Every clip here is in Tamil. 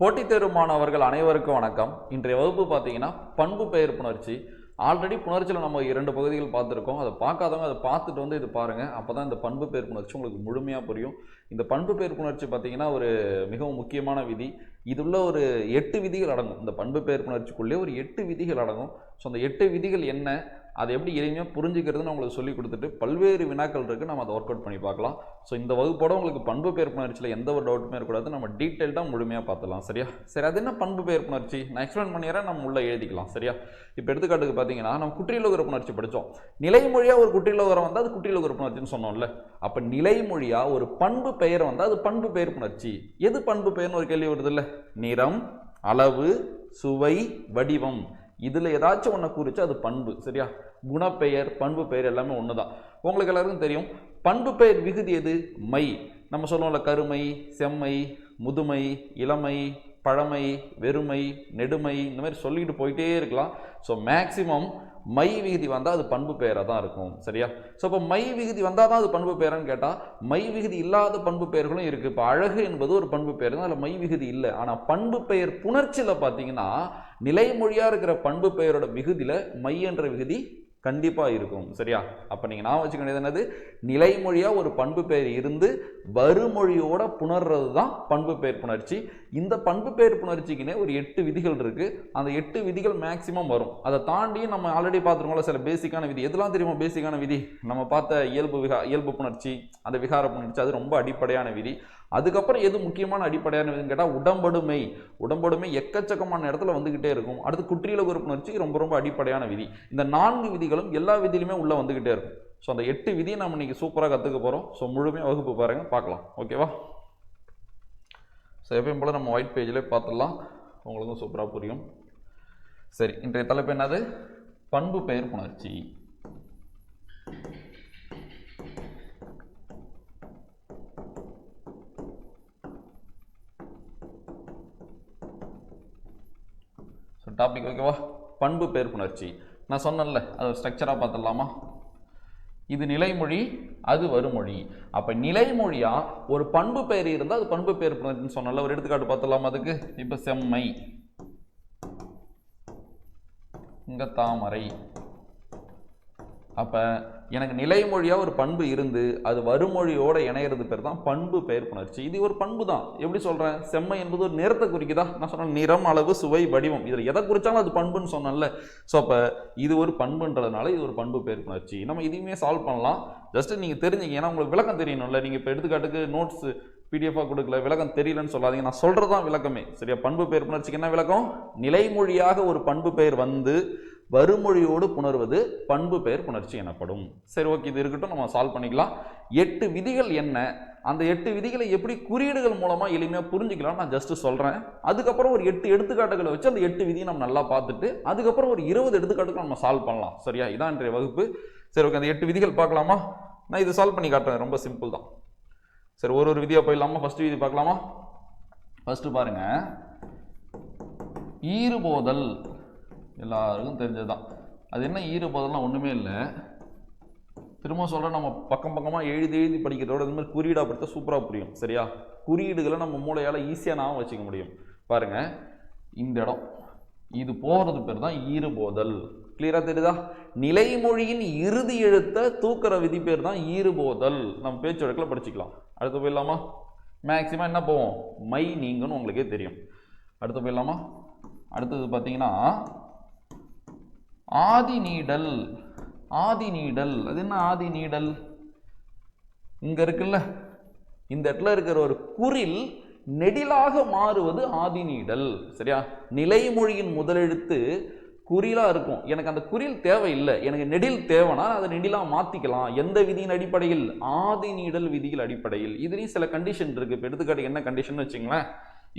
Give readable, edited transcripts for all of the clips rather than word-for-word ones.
போட்டித் தேர்வு மாணவர்கள் அனைவருக்கும் வணக்கம். இன்றைய வகுப்பு பார்த்தீங்கன்னா பண்பு பெயர் புணர்ச்சி. ஆல்ரெடி புணர்ச்சியில் நம்ம 2 பகுதிகள் பார்த்துருக்கோம். அதை பார்க்காதவங்க அதை பார்த்துட்டு இது பாருங்கள். அப்போ தான் இந்த பண்பு பெயர் புணர்ச்சி உங்களுக்கு முழுமையாக புரியும். இந்த பண்பு பெயர் புணர்ச்சி பார்த்தீங்கன்னா ஒரு மிகவும் முக்கியமான விதி. இதுள்ள ஒரு 8 விதிகள் அடங்கும். இந்த பண்பு பெயர் புணர்ச்சிக்குள்ளே ஒரு 8 விதிகள் அடங்கும். ஸோ அந்த 8 விதிகள் என்ன, அதை எப்படி எளிமையாக புரிஞ்சுக்கிறதுன்னு உங்களுக்கு சொல்லி கொடுத்துட்டு பல்வேறு வினாக்கள் இருக்குது, நம்ம அதை ஒர்க் அவுட் பண்ணி பார்க்கலாம். ஸோ இந்த வகுப்போட உங்களுக்கு பண்பு பெயர் புணர்ச்சியில் எந்த ஒரு டவுட்டுமே இருக்கக்கூடாது, நம்ம டீட்டெயில்டாக முழுமையாக பார்த்துலாம். சரியா? சரி, அது என்ன பண்பு பெயர் புணர்ச்சி நான் எக்ஸ்பிளைன் பண்ணிடுறேன், நம்ம உள்ளே எழுதிக்கலாம். சரியா? இப்போ எடுத்துக்காட்டுக்கு பார்த்தீங்கன்னா நம்ம குற்றியலுகர புணர்ச்சி படித்தோம். நிலைமொழியாக ஒரு குற்றியலுகரம் வந்தால் அது குற்றியலுகர புணர்ச்சின்னு சொன்னோம்ல. அப்போ நிலைமொழியாக ஒரு பண்பு பெயர் வந்தால் அது பண்பு பெயர் புணர்ச்சி. எது பண்பு பெயர்னு ஒரு கேள்வி வருது இல்லை? நிறம், அளவு, சுவை, வடிவம், இதில் ஏதாச்சும் ஒன்று குறித்து அது பண்பு. சரியா? குணப்பெயர், பண்பு பெயர் எல்லாமே ஒன்று தான். உங்களுக்கு எல்லாருக்கும் தெரியும் பண்பு பெயர் விகுதி எது? மை. நம்ம சொல்லுவோம்ல, கருமை, செம்மை, முதுமை, இளமை, பழமை, வெறுமை, நெடுமை, இந்த மாதிரி சொல்லிட்டு போயிட்டே இருக்கலாம். ஸோ மேக்சிமம் மை விகுதி வந்தால் அது பண்பு பெயராக தான் இருக்கும். சரியா? ஸோ இப்போ மை விகுதி வந்தால் தான் அது பண்பு பெயரான்னு கேட்டால் மை விகுதி இல்லாத பண்பு பெயர்களும் இருக்குது. இப்போ அழகு என்பது ஒரு பண்பு பெயர் தான், அதில் மை விகுதி இல்லை. ஆனால் பண்பு பெயர் புணர்ச்சியில் பார்த்தீங்கன்னா நிலைமொழியாக இருக்கிற பண்பு பெயரோட விகுதியில் மை என்ற விகுதி கண்டிப்பாக இருக்கும். சரியா? அப்போ நீங்கள் நான் வச்சுக்க வேண்டியது என்னது? நிலைமொழியாக ஒரு பண்பு பெயர் இருந்து வருமொழியோட புணர்றது தான் பண்பு பெயர் புணர்ச்சி. இந்த பண்பு பெயர் புணர்ச்சிக்குன்னே ஒரு 8 விதிகள் இருக்குது. அந்த 8 விதிகள் மேக்சிமம் வரும். அதை தாண்டி நம்ம ஆல்ரெடி பார்த்துருக்கோம்ல சில பேசிக்கான விதி. எதெல்லாம் தெரியுமா பேசிக்கான விதி? நம்ம பார்த்த இயல்பு புணர்ச்சி, அந்த விகார புணர்ச்சி, அது ரொம்ப அடிப்படையான விதி. அதுக்கப்புறம் எது முக்கியமான அடிப்படையான விதின்னு கேட்டால் உடம்படுமை. உடம்படுமை எக்கச்சக்கமான இடத்துல வந்துக்கிட்டே இருக்கும். அடுத்து குற்றியலுகர புணர்ச்சி ரொம்ப அடிப்படையான விதி. இந்த 4 விதிகளும் எல்லா விதியிலுமே உள்ளே வந்துக்கிட்டே இருக்கும். ஸோ அந்த 8 விதியை நம்ம இன்னைக்கு சூப்பராக கற்றுக்க போகிறோம். ஸோ முழுமையாக வகுப்பு பாருங்கள், பார்க்கலாம். ஓகேவா? ஸோ எப்பயும் போல் நம்ம ஒயிட் பேஜில் பார்த்துடலாம், உங்களுக்கும் சூப்பராக புரியும். சரி, இன்றைய தலைப்பு என்னது? பண்பு பெயர் புணர்ச்சி. டாபிக் ஓகேவா? பண்பு பெயர் புணர்ச்சி நான் சொன்னேன்ல, அது ஸ்ட்ரக்சராக பார்த்துடலாமா? இது நிலைமொழி, அது வருமொழி. அப்போ நிலைமொழியா ஒரு பண்பு பெயர் இருந்தால் அது பண்பு பெயர் புணர்ச்சின்னு சொன்னல. ஒரு எடுத்துக்காட்டு பார்த்துடலாமா அதுக்கு? இப்போ செம்மை, இங்கே தாமரை. அப்போ எனக்கு நிலைமொழியாக ஒரு பண்பு இருந்து அது வருமொழியோடு இணையிறது பேர் தான் பண்பு பெயர் புணர்ச்சி. இது ஒரு பண்பு தான். எப்படி சொல்கிறேன்? செம்மை என்பது ஒரு நிறத்தை குறிக்குதா? நான் சொன்னேன் நிறம், அளவு, சுவை, வடிவம், இதில் எதை குறித்தாலும் அது பண்புன்னு சொன்னேன்ல. ஸோ அப்போ இது ஒரு பண்புன்றதுனால இது ஒரு பண்பு பெயர் புணர்ச்சி. நம்ம இதையுமே சால்வ் பண்ணலாம். ஜஸ்ட்டு நீங்கள் தெரிஞ்சுங்க, ஏன்னா உங்களுக்கு விளக்கம் தெரியணும்ல. நீங்கள் இப்போ எடுத்துக்காட்டுக்கு நோட்ஸ் பிடிஎஃபாக கொடுக்கல, விளக்கம் தெரியலன்னு சொல்லாதீங்க. நான் சொல்கிறது தான் விளக்கமே. சரியா? பண்பு பெயர் புணர்ச்சிக்கு என்ன விளக்கம்? நிலைமொழியாக ஒரு பண்பு பெயர் வந்து வருமொழியோடு புணர்வது பண்பு பெயர் புணர்ச்சி எனப்படும். சரி, ஓகே, இது இருக்கட்டும், நம்ம சால்வ் பண்ணிக்கலாம். 8 விதிகள் என்ன, அந்த 8 விதிகளை எப்படி குறியீடுகள் மூலமாக எளிமையாக புரிஞ்சுக்கலாம் நான் ஜஸ்ட்டு சொல்கிறேன். அதுக்கப்புறம் ஒரு 8 எடுத்துக்காட்டுகளை வச்சு அந்த 8 விதியை நம்ம நல்லா பார்த்துட்டு அதுக்கப்புறம் ஒரு 20 எடுத்துக்காட்டுகள் நம்ம சால்வ் பண்ணலாம். சரியா? இதான் இன்றைய வகுப்பு. சரி, ஓகே, அந்த 8 விதிகள் பார்க்கலாமா? நான் இது சால்வ் பண்ணி காட்டுறேன், ரொம்ப சிம்பிள் தான். சரி, ஒரு விதியாக போயிடலாமா? ஃபர்ஸ்ட் விதி பார்க்கலாமா? ஃபர்ஸ்ட் பாருங்க, ஈறுபோதல் எல்லாருக்கும் தெரிஞ்சதுதான். அது என்ன ஈறுபோதல்னா ஒன்றுமே இல்லை. திரும்ப சொல்கிறேன், நம்ம பக்கமாக எழுதி படிக்கிறதோட இந்த மாதிரி குறியீடாக படித்தா சூப்பராக புரியும். சரியா? குறியீடுகளை நம்ம மூளையால் ஈஸியாக நான் வச்சுக்க முடியும். பாருங்கள், இந்த இடம் இது போகிறது பேர் தான் ஈறுபோதல். கிளியராக தெரியுதா? நிலைமொழியின் இறுதி எழுத்தை தூக்குற விதி பேர் தான் ஈறுபோதல். நம்ம பேச்சு வழக்கில் படிச்சுக்கலாம். அடுத்து போயிடலாமா? மேக்சிமம் என்ன போவோம்? மை நீங்கன்னு உங்களுக்கே தெரியும். அடுத்து போயிடலாமா? அடுத்தது பார்த்தீங்கன்னா ஆதி நீடல். ஆதி நீடல், அது என்ன ஆதி நீடல்? இங்க இருக்குல்ல, இந்த இடத்துல இருக்கிற ஒரு குறில் நெடிலாக மாறுவது ஆதி நீடல். சரியா? நிலைமொழியின் முதலெழுத்து குறிலா இருக்கும். எனக்கு அந்த குறில் தேவையில்லை, எனக்கு நெடில் தேவைன்னா அதை நெடிலா மாத்திக்கலாம். எந்த விதியின் அடிப்படையில்? ஆதி நீடல் விதிகள் அடிப்படையில். இதுலேயும் சில கண்டிஷன் இருக்கு. இப்போ எடுத்துக்காட்டு என்ன கண்டிஷன் வச்சுங்களேன்.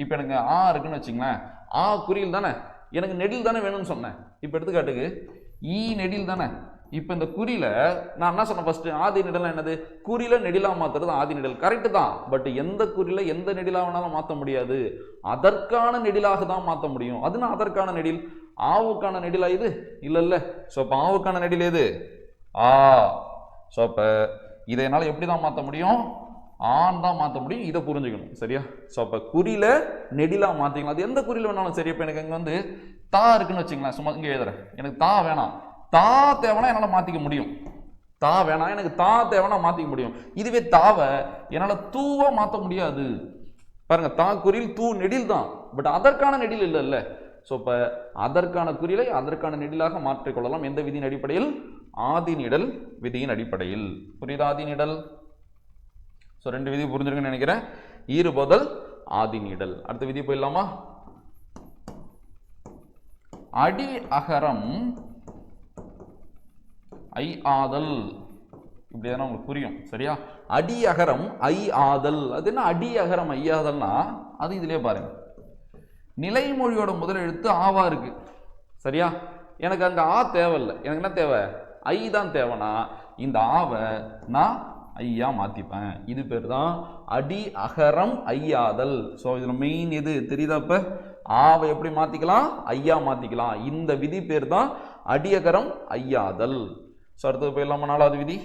இப்போ எனக்கு ஆ இருக்குன்னு வச்சுங்களேன். ஆ குறில் தானே, எனக்கு நெடில் தானே வேணும்னு சொன்னேன். இப்போ எடுத்துக்காட்டுக்கு ஈ நெடில் தானே. இப்போ இந்த குறியில நான் என்ன சொன்னேன்? ஃபர்ஸ்ட் ஆதி நெடில் என்னது? குறியில நெடிலா மாத்துறது ஆதி நெடில். கரெக்டு தான். பட் எந்த குறியில எந்த நெடிலா வேணாலும் மாற்ற முடியாது, அதற்கான நெடிலாக தான் மாற்ற முடியும். அதுனா அதற்கான நெடில். ஆவுக்கான நெடிலா இது? இல்ல. ஸோ இப்போ ஆவுக்கான நெடில் எது? ஆ. ஸோ அப்போ இதை என்னால் எப்படி தான் மாற்ற முடியும்? ஆன் தான் மாற்ற முடியும். இதை புரிஞ்சுக்கணும். சரியா? ஸோ அப்போ குறியில நெடிலா மாற்றிக்கலாம். அது எந்த குறியில் வேணாலும் சரி. இப்போ எனக்கு இங்கே தா இருக்குன்னு வச்சுங்களேன். சும்மா இங்கே எழுதுறேன். எனக்கு தா வேணாம், தா தேவைன்னா என்னால் மாற்றிக்க முடியும். தா வேணாம், எனக்கு தா தேவைன்னா மாற்றிக்க முடியும். இதுவே தாவை என்னால் தூவா மாற்ற முடியாது. பாருங்க, தா குறியில் தூ நெடில் தான், பட் அதற்கான நெடில் இல்லைல்ல. ஸோ இப்போ அதற்கான குறியிலை அதற்கான நெடிலாக மாற்றிக்கொள்ளலாம். எந்த விதியின் அடிப்படையில்? ஆதிநிடல் விதியின் அடிப்படையில். புரியுதா? ஆதிநிடல். ஸோ 2 விதி புரிஞ்சிருக்குன்னு நினைக்கிறேன். ஈறுபோதல், ஆதிநிடல். அடுத்த விதி போயிடலாமா? அடி அகரம் ஐ ஆதல். இப்படி தானே உங்களுக்கு புரியும். சரியா? அடி அகரம் ஐ ஆதல். அது என்ன அடி அகரம் ஐ ஆதல்னா, அது இதுலயே பாருங்க. நிலைமொழியோட முதல் எழுத்து ஆவா இருக்கு. சரியா? எனக்கு அங்க ஆ தேவையில்லை. எனக்கு என்ன தேவை? ஐ தான் தேவைன்னா இந்த ஆவை நான் ஐயா மாத்திப்பேன். இது பேர் தான் அடி அகரம் ஐயாதல். ஸோ இதுல மெயின் எது தெரியுதா? இப்ப ஆவை எப்படி மாத்திக்கலாம்? ஐயா மாத்திக்கலாம். இந்த விதி பேர் தான் அடியகரம் ஐயாதல். ஸோ அடுத்தது போயிடலாமா? 4வது விதி.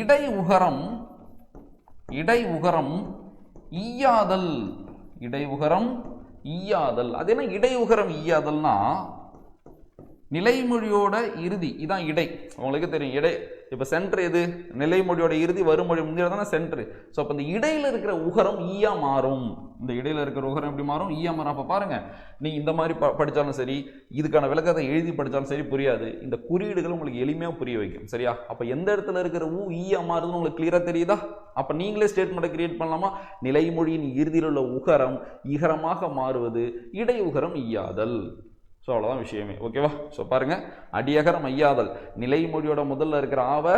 இடை உகரம் ஈயாதல். இடை உகரம் ஈயாதல். அது என்ன இடை உகரம் ஈயாதல்னா, நிலைமொழியோட இறுதி இதான் இடை. உங்களுக்கு தெரியும் இடை. இப்போ சென்டர் எது? நிலைமொழியோட இறுதி வருமொழி முந்திர தானே சென்டர். ஸோ அப்போ இந்த இடையில இருக்கிற உகரம் ஈயா மாறும். இந்த இடையில இருக்கிற உகரம் எப்படி மாறும்? ஈயா மாறும். அப்போ பாருங்க, நீங்க இந்த மாதிரி படித்தாலும் சரி, இதுக்கான விளக்கத்தை எழுதி படித்தாலும் சரி புரியாது. இந்த குறியீடுகள் உங்களுக்கு எளிமையாக புரிய வைக்கும். சரியா? அப்போ எந்த இடத்துல இருக்கிற ஈயா மாறுதுன்னு உங்களுக்கு கிளியரா தெரியுதா? அப்போ நீங்களே ஸ்டேட்மெண்ட்டை கிரியேட் பண்ணலாமா? நிலைமொழியின் இறுதியில் உள்ள உகரம் இகரமாக மாறுவது இடை உகரம் ஈயாதல். ஸோ அவ்வளோதான் விஷயமே. ஓகேவா? ஸோ பாருங்க, அடியகரம் ஐயாதல் நிலைமொழியோட முதல்ல இருக்கிற ஆவை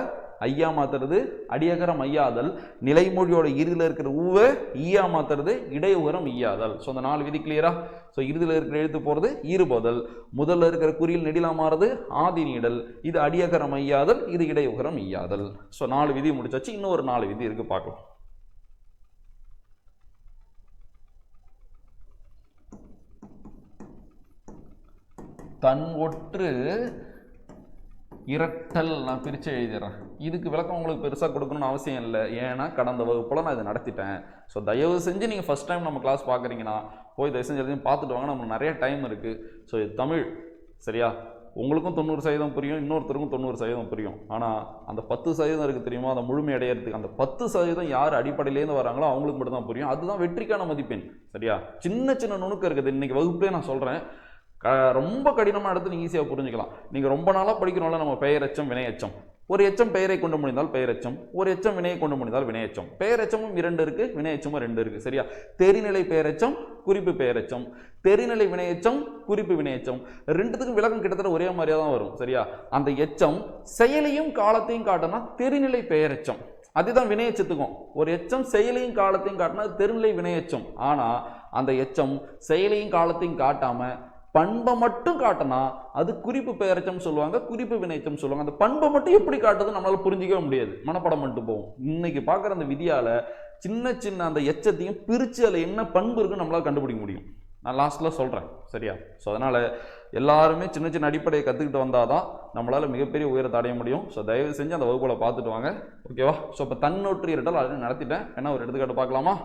ஐயா மாத்துறது அடியகரம் ஐயாதல், நிலைமொழியோட இறுதியில் இருக்கிற ஊவை ஈயா மாத்துறது இடையுகரம் ஈயாதல். ஸோ அந்த 4 விதி கிளியரா? ஸோ இறுதியில் இருக்கிற எழுத்து போகிறது ஈறுபோதல், முதல்ல இருக்கிற குறியில் நெடிலா மாறுது ஆதிநீடல், இது அடியகரம் ஐயாதல், இது இடையுகரம் ஈயாதல். ஸோ 4 விதி முடிச்சாச்சு. இன்னும் ஒரு 4 விதி இருக்கு, பார்க்கலாம். தன் ஒற்று இரட்டல் நான் பிரித்து எழுதிடுறேன். இதுக்கு விளக்கம் உங்களுக்கு பெருசாக கொடுக்கணும்னு அவசியம் இல்லை. ஏன்னா கடந்த வகுப்பில் நான் இதை நடத்திட்டேன். ஸோ தயவு செஞ்சு நீங்கள் ஃபஸ்ட் டைம் நம்ம கிளாஸ் பார்க்குறீங்கன்னா போய் தயவு செஞ்சு எதையும் பார்த்துட்டு வாங்க. நமக்கு நிறைய டைம் இருக்குது. ஸோ இது தமிழ். சரியா? உங்களுக்கும் 90% புரியும், இன்னொருத்தருக்கும் 90% புரியும். ஆனால் அந்த 10% இருக்குது தெரியுமா, அதை முழுமை அடையிறதுக்கு அந்த 10% யார் அடிப்படையிலேருந்து வராங்களோ அவங்களுக்கு மட்டும் தான் புரியும். அதுதான் வெற்றிக்கான மதிப்பெண். சரியா? சின்ன சின்ன நுணுக்கம் இருக்குது. இன்றைக்கி வகுப்பே நான் சொல்கிறேன், ரொம்ப கடினமாக எடுத்து நீங்கள் ஈஸியாக புரிஞ்சுக்கலாம். நீங்கள் ரொம்ப நாளாக படிக்கணும்ல, நம்ம பெயரெச்சம் வினையச்சம். ஒரு எச்சம் பெயரை கொண்டு முடிந்தால் பெயரெச்சம், ஒரு எச்சம் வினையை கொண்டு முடிந்தால் வினையச்சம். பெயரெச்சமும் 2 இருக்குது, வினையச்சமும் 2 இருக்குது. சரியா? தெரிநிலை பெயரெச்சம், குறிப்பு பெயரெச்சம், தெரிநிலை வினையச்சம், குறிப்பு வினையச்சம். 2த்துக்கும் விளக்கம் கிட்டத்தட்ட ஒரே மாதிரியாக தான் வரும். சரியா? அந்த எச்சம் செயலையும் காலத்தையும் காட்டினா தெரிநிலை பெயரெச்சம். அதுதான் வினையச்சத்துக்கும். ஒரு எச்சம் செயலையும் காலத்தையும் காட்டினா தெரிநிலை வினையச்சம். ஆனால் அந்த எச்சம் செயலையும் காலத்தையும் காட்டாம பண்பை மட்டும் காட்டினா அது குறிப்பு பெயரெச்சம் சொல்லுவாங்க, குறிப்பு வினைச்சம் சொல்லுவாங்க. அந்த பண்பை மட்டும் எப்படி காட்டுறது நம்மளால புரிஞ்சிக்கவே முடியாது, மனப்படம் மட்டும் போகும். இன்னைக்கு பார்க்குற அந்த விதியால சின்ன சின்ன அந்த எச்சத்தையும் பிரித்து அதில் என்ன பண்பு இருக்குன்னு நம்மளால கண்டுபிடிக்க முடியும். நான் லாஸ்ட்டில் சொல்கிறேன். சரியா? ஸோ அதனால் எல்லாருமே சின்ன சின்ன அடிப்படையை கற்றுக்கிட்டு வந்தால் தான் நம்மளால் மிகப்பெரிய உயரத்தை அடைய முடியும். ஸோ தயவு செஞ்சு அந்த வகுப்புகளை பார்த்துட்டு வாங்க. ஓகேவா? ஸோ இப்போ தன்னொற்று இரட்டல் ஆல்ரெடி நடத்திட்டேன். என்ன ஒரு எடுத்துக்காட்டு பார்க்கலாமா?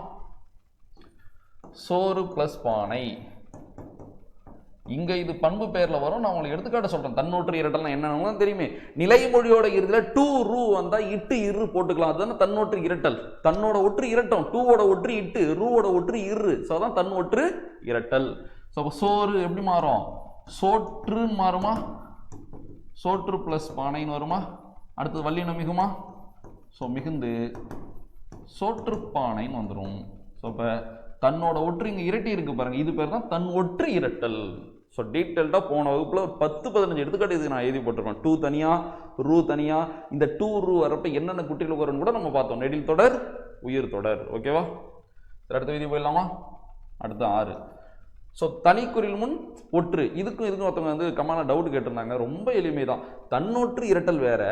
சோறு ப்ளஸ் பானை. இங்கே இது பண்பு பெயரில் வரும். நான் உங்களுக்கு எடுத்துக்காட்ட சொல்கிறேன். தன்னொற்று இரட்டல்னா என்னன்னு தெரியுமே. நிலைமொழியோட இறுதியில் டூ ரூ வந்தால் இட்டு இரு போட்டுக்கலாம். அதுதானே தன்னொற்று இரட்டல். தன்னோட ஒற்று இரட்டம், டூவோட ஒற்று இட்டு, ரூவோட ஒற்று இரு. ஸோ அதான் தன்னொற்று இரட்டல். ஸோ அப்போ சோறு எப்படி மாறும்? சோற்றுன்னு மாறுமா? சோற்று ப்ளஸ் பானைன்னு வருமா? அடுத்தது வல்லினம் மிகுமா? ஸோ மிகுந்து சோற்றுப்பானைன்னு வந்துடும். ஸோ இப்போ தன்னோட ஒற்று இங்கே இரட்டி இருக்கு பாருங்க, இது பேர் தான் தன் ஒற்று இரட்டல். ஸோ டீட்டெயில்டாக போன வகுப்பில் ஒரு 10-15 எடுத்துக்காட்டு இதுக்கு நான் எழுதி போட்டிருக்கேன். டூ தனியாக, ரூ தனியாக. இந்த டூ ரூ வரப்ப என்னென்ன குட்டியில் வரும்னு கூட நம்ம பார்த்தோம். நெடில் தொடர், உயிர் தொடர். ஓகேவா? அடுத்த விதி போயிடலாமா? அடுத்த 6. ஸோ தனிக்குறில் முன் ஒற்று. இதுக்கும் ஒருத்தவங்க கமான டவுட் கேட்டிருந்தாங்க. ரொம்ப எளிமை தான். தன்னொற்று இரட்டல் வேற,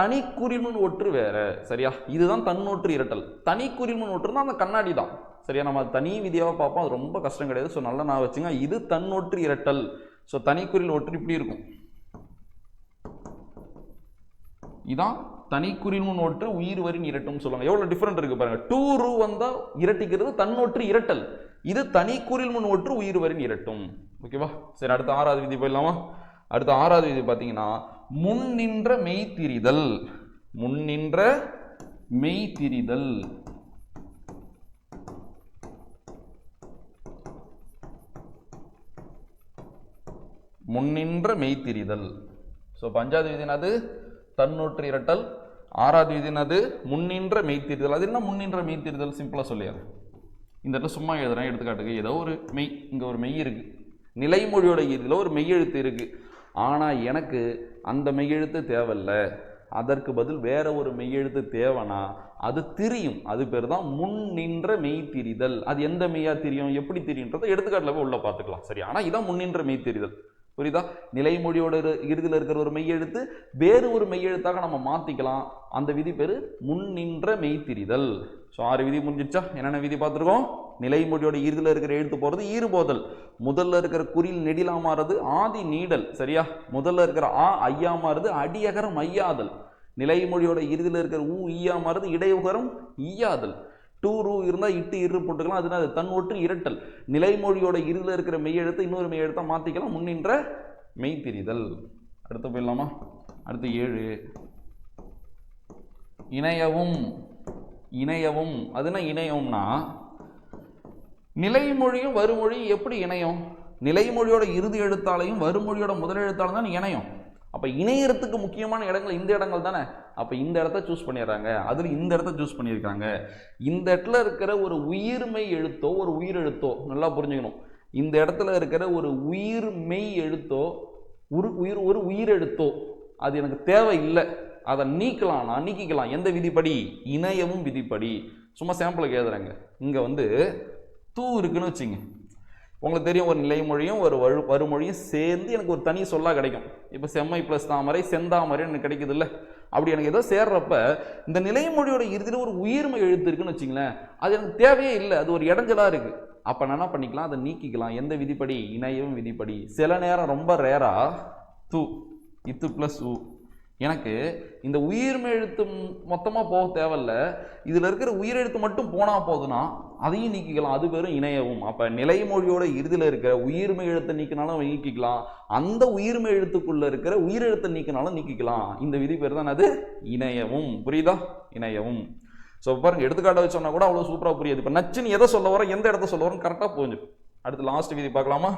தனிக்குறில் முன் ஒற்று வேற. சரியா? இதுதான் தன்னொற்று இரட்டல். தனிக்குறில் முன் ஒற்றுனா அந்த கண்ணாடி தான். சரியா? நம்ம தனி விதியாக பார்ப்போம். அது ரொம்ப கஷ்டம் கிடையாது. ஸோ நல்லா நான் வச்சுங்க. இது தன்னொற்று இரட்டல். ஸோ தனிக்குறில் ஒற்று இப்படி இருக்கும். இதான் தனிக்குறில் முன் ஒற்று உயிர் வரின் இரட்டும் சொல்லுவாங்க. எவ்வளவு டிஃபரெண்ட் இருக்கு பாருங்க. டூ ரூ வந்தா இரட்டிக்கிறது தன்னொற்று இரட்டல், இது தனிக்குறில் முன் ஒற்று உயிர் வரின் இரட்டும். ஓகேவா? சரி, அடுத்த ஆறாவது விதி போயிடலாமா? அடுத்த ஆறாவது விதி பார்த்தீங்கன்னா முன் நின்ற மெய்திரிதல். முன் நின்ற மெய்திரிதல். முன்னின்ற மெய்திரிதல். ஸோ பஞ்சாவது விதினது தன்னொற்று இரட்டல், ஆறாவது விதினது முன்னின்ற மெய்திரிதல். அது என்ன முன்னின்ற மெய்திரிதல்? சிம்பிளாக சொல்லியாது. இந்த இடத்துல சும்மா எழுதுறேன் எடுத்துக்காட்டுக்கு. ஏதோ ஒரு மெய், இங்கே ஒரு மெய் இருக்கு, நிலைமொழியோட இதில் ஒரு மெய்யெழுத்து இருக்கு. ஆனால் எனக்கு அந்த மெய்யெழுத்து தேவையில்லை, அதற்கு பதில் வேற ஒரு மெய்யெழுத்து தேவைன்னா அது திரியும். அது பேர் தான் முன் நின்ற மெய்திரிதல். அது எந்த மெய்யா தெரியும், எப்படி தெரியுன்றதை எடுத்துக்காட்டில் போய் உள்ள பார்த்துக்கலாம். சரி, ஆனால் இதான் முன்னின்ற மெய்திரிதல். புரியுதா? நிலைமொழியோட இறுதியில் இருக்கிற ஒரு மெய்யெழுத்து வேறு ஒரு மெய்யெழுத்தாக நம்ம மாற்றிக்கலாம். அந்த விதி பேர் முன்னின்ற மெய்திரிதல். ஸோ 6 விதி முடிஞ்சிச்சா? என்னென்ன விதி பார்த்துருக்கோம்? நிலைமொழியோட இறுதியில் இருக்கிற எழுத்து போகிறது ஈறுபோதல், முதல்ல இருக்கிற குறில் நெடிலா மாறுறது ஆதி நீடல். சரியா? முதல்ல இருக்கிற ஆ ஐயா மாறுறது அடியகரம் ஐயாதல், நிலைமொழியோட இறுதியில் இருக்கிற ஊ ஈயா மாறுறது இடையுகரம் ஈயாதல். டூ ரூ இருந்தால் இட்டு இரு போட்டுக்கலாம், அதுனா அது தன் ஒற்று இரட்டல். நிலைமொழியோட இறுதியில் இருக்கிற மெய்யெழுத்தை இன்னொரு மெய்யெழுத்தாக மாற்றிக்கலாம், முன்னின்ற மெய்திரிதல். அடுத்து போயிடலாமா? அடுத்து 7 இணையவும். இணையவும் அதுனா இணையம்னா நிலைமொழியும் வறுமொழியும் எப்படி இணையும்? நிலைமொழியோட இறுதி எழுத்தாலையும் வறுமொழியோட முதல் எழுத்தாலும் தான் இணையும். அப்போ இணையறதுக்கு முக்கியமான இடங்கள் இந்த இடங்கள் தானே. அப்போ இந்த இடத்த சூஸ் பண்ணிடுறாங்க, அதில் இந்த இடத்த சூஸ் பண்ணியிருக்காங்க. இந்த இடத்துல இருக்கிற ஒரு உயிர்மெய் எழுத்தோ ஒரு உயிர் எழுத்தோ நல்லா புரிஞ்சுக்கணும். இந்த இடத்துல இருக்கிற ஒரு உயிர்மெய் எழுத்தோ ஒரு உயிர் எழுத்தோ அது எனக்கு தேவை இல்லை, அதை நீக்கலாம்னா நீக்கிக்கலாம். எந்த விதிப்படி? இணையவும் விதிப்படி. சும்மா சாம்பிளுக்கு எழுதுறாங்க. இங்கே வந்து தூ இருக்குன்னு வச்சுங்க, உங்களுக்கு தெரியும் ஒரு நிலைமொழியும் ஒரு வறுமொழியும் சேர்ந்து எனக்கு ஒரு தனி சொல்லாக கிடைக்கும். இப்போ செம்மை ப்ளஸ் தாமரை செந்தாமரை எனக்கு கிடைக்குது இல்லை? அப்படி எனக்கு ஏதோ சேர்றப்ப இந்த நிலைமொழியோட இறுதியில் ஒரு உயிர்மை எழுத்து இருக்குன்னு வச்சுங்களேன், அது எனக்கு தேவையே இல்லை, அது ஒரு இடைஞ்சலாக இருக்குது. அப்போ நான் என்ன பண்ணிக்கலாம், அதை நீக்கிக்கலாம். எந்த விதிப்படி? இணையவும் விதிப்படி. சில நேரம் ரொம்ப ரேரா தூ இத்து ப்ளஸ் ஊ, எனக்கு இந்த உயிர்மை எழுத்து மொத்தமாக போக தேவையில்ல, இதில் இருக்கிற உயிரெழுத்து மட்டும் போனால் போதுன்னா அதையும் நீக்கிக்கலாம். அது பேரும் இணையவும். அப்போ நிலைமொழியோட இறுதியில் இருக்கிற உயிர்மை எழுத்தை நீக்கினாலும் நீக்கிக்கலாம், அந்த உயிர்மை எழுத்துக்குள்ள இருக்கிற உயிரெழுத்தை நீக்கினாலும் நீக்கிக்கலாம். இந்த விதி பேர் தான் அது இணையவும். புரியுதா? இணையவும். ஸோ பாருங்க, எடுத்துக்காட்ட சொன்னா கூட அவ்வளோ சூப்பராக புரியுது. இப்போ நச்சுன்னு எதை சொல்ல வரோம், எந்த இடத்த சொல்ல வரோம் கரெக்டாக புரிஞ்சு. அடுத்து லாஸ்ட் விதி பார்க்கலாமா?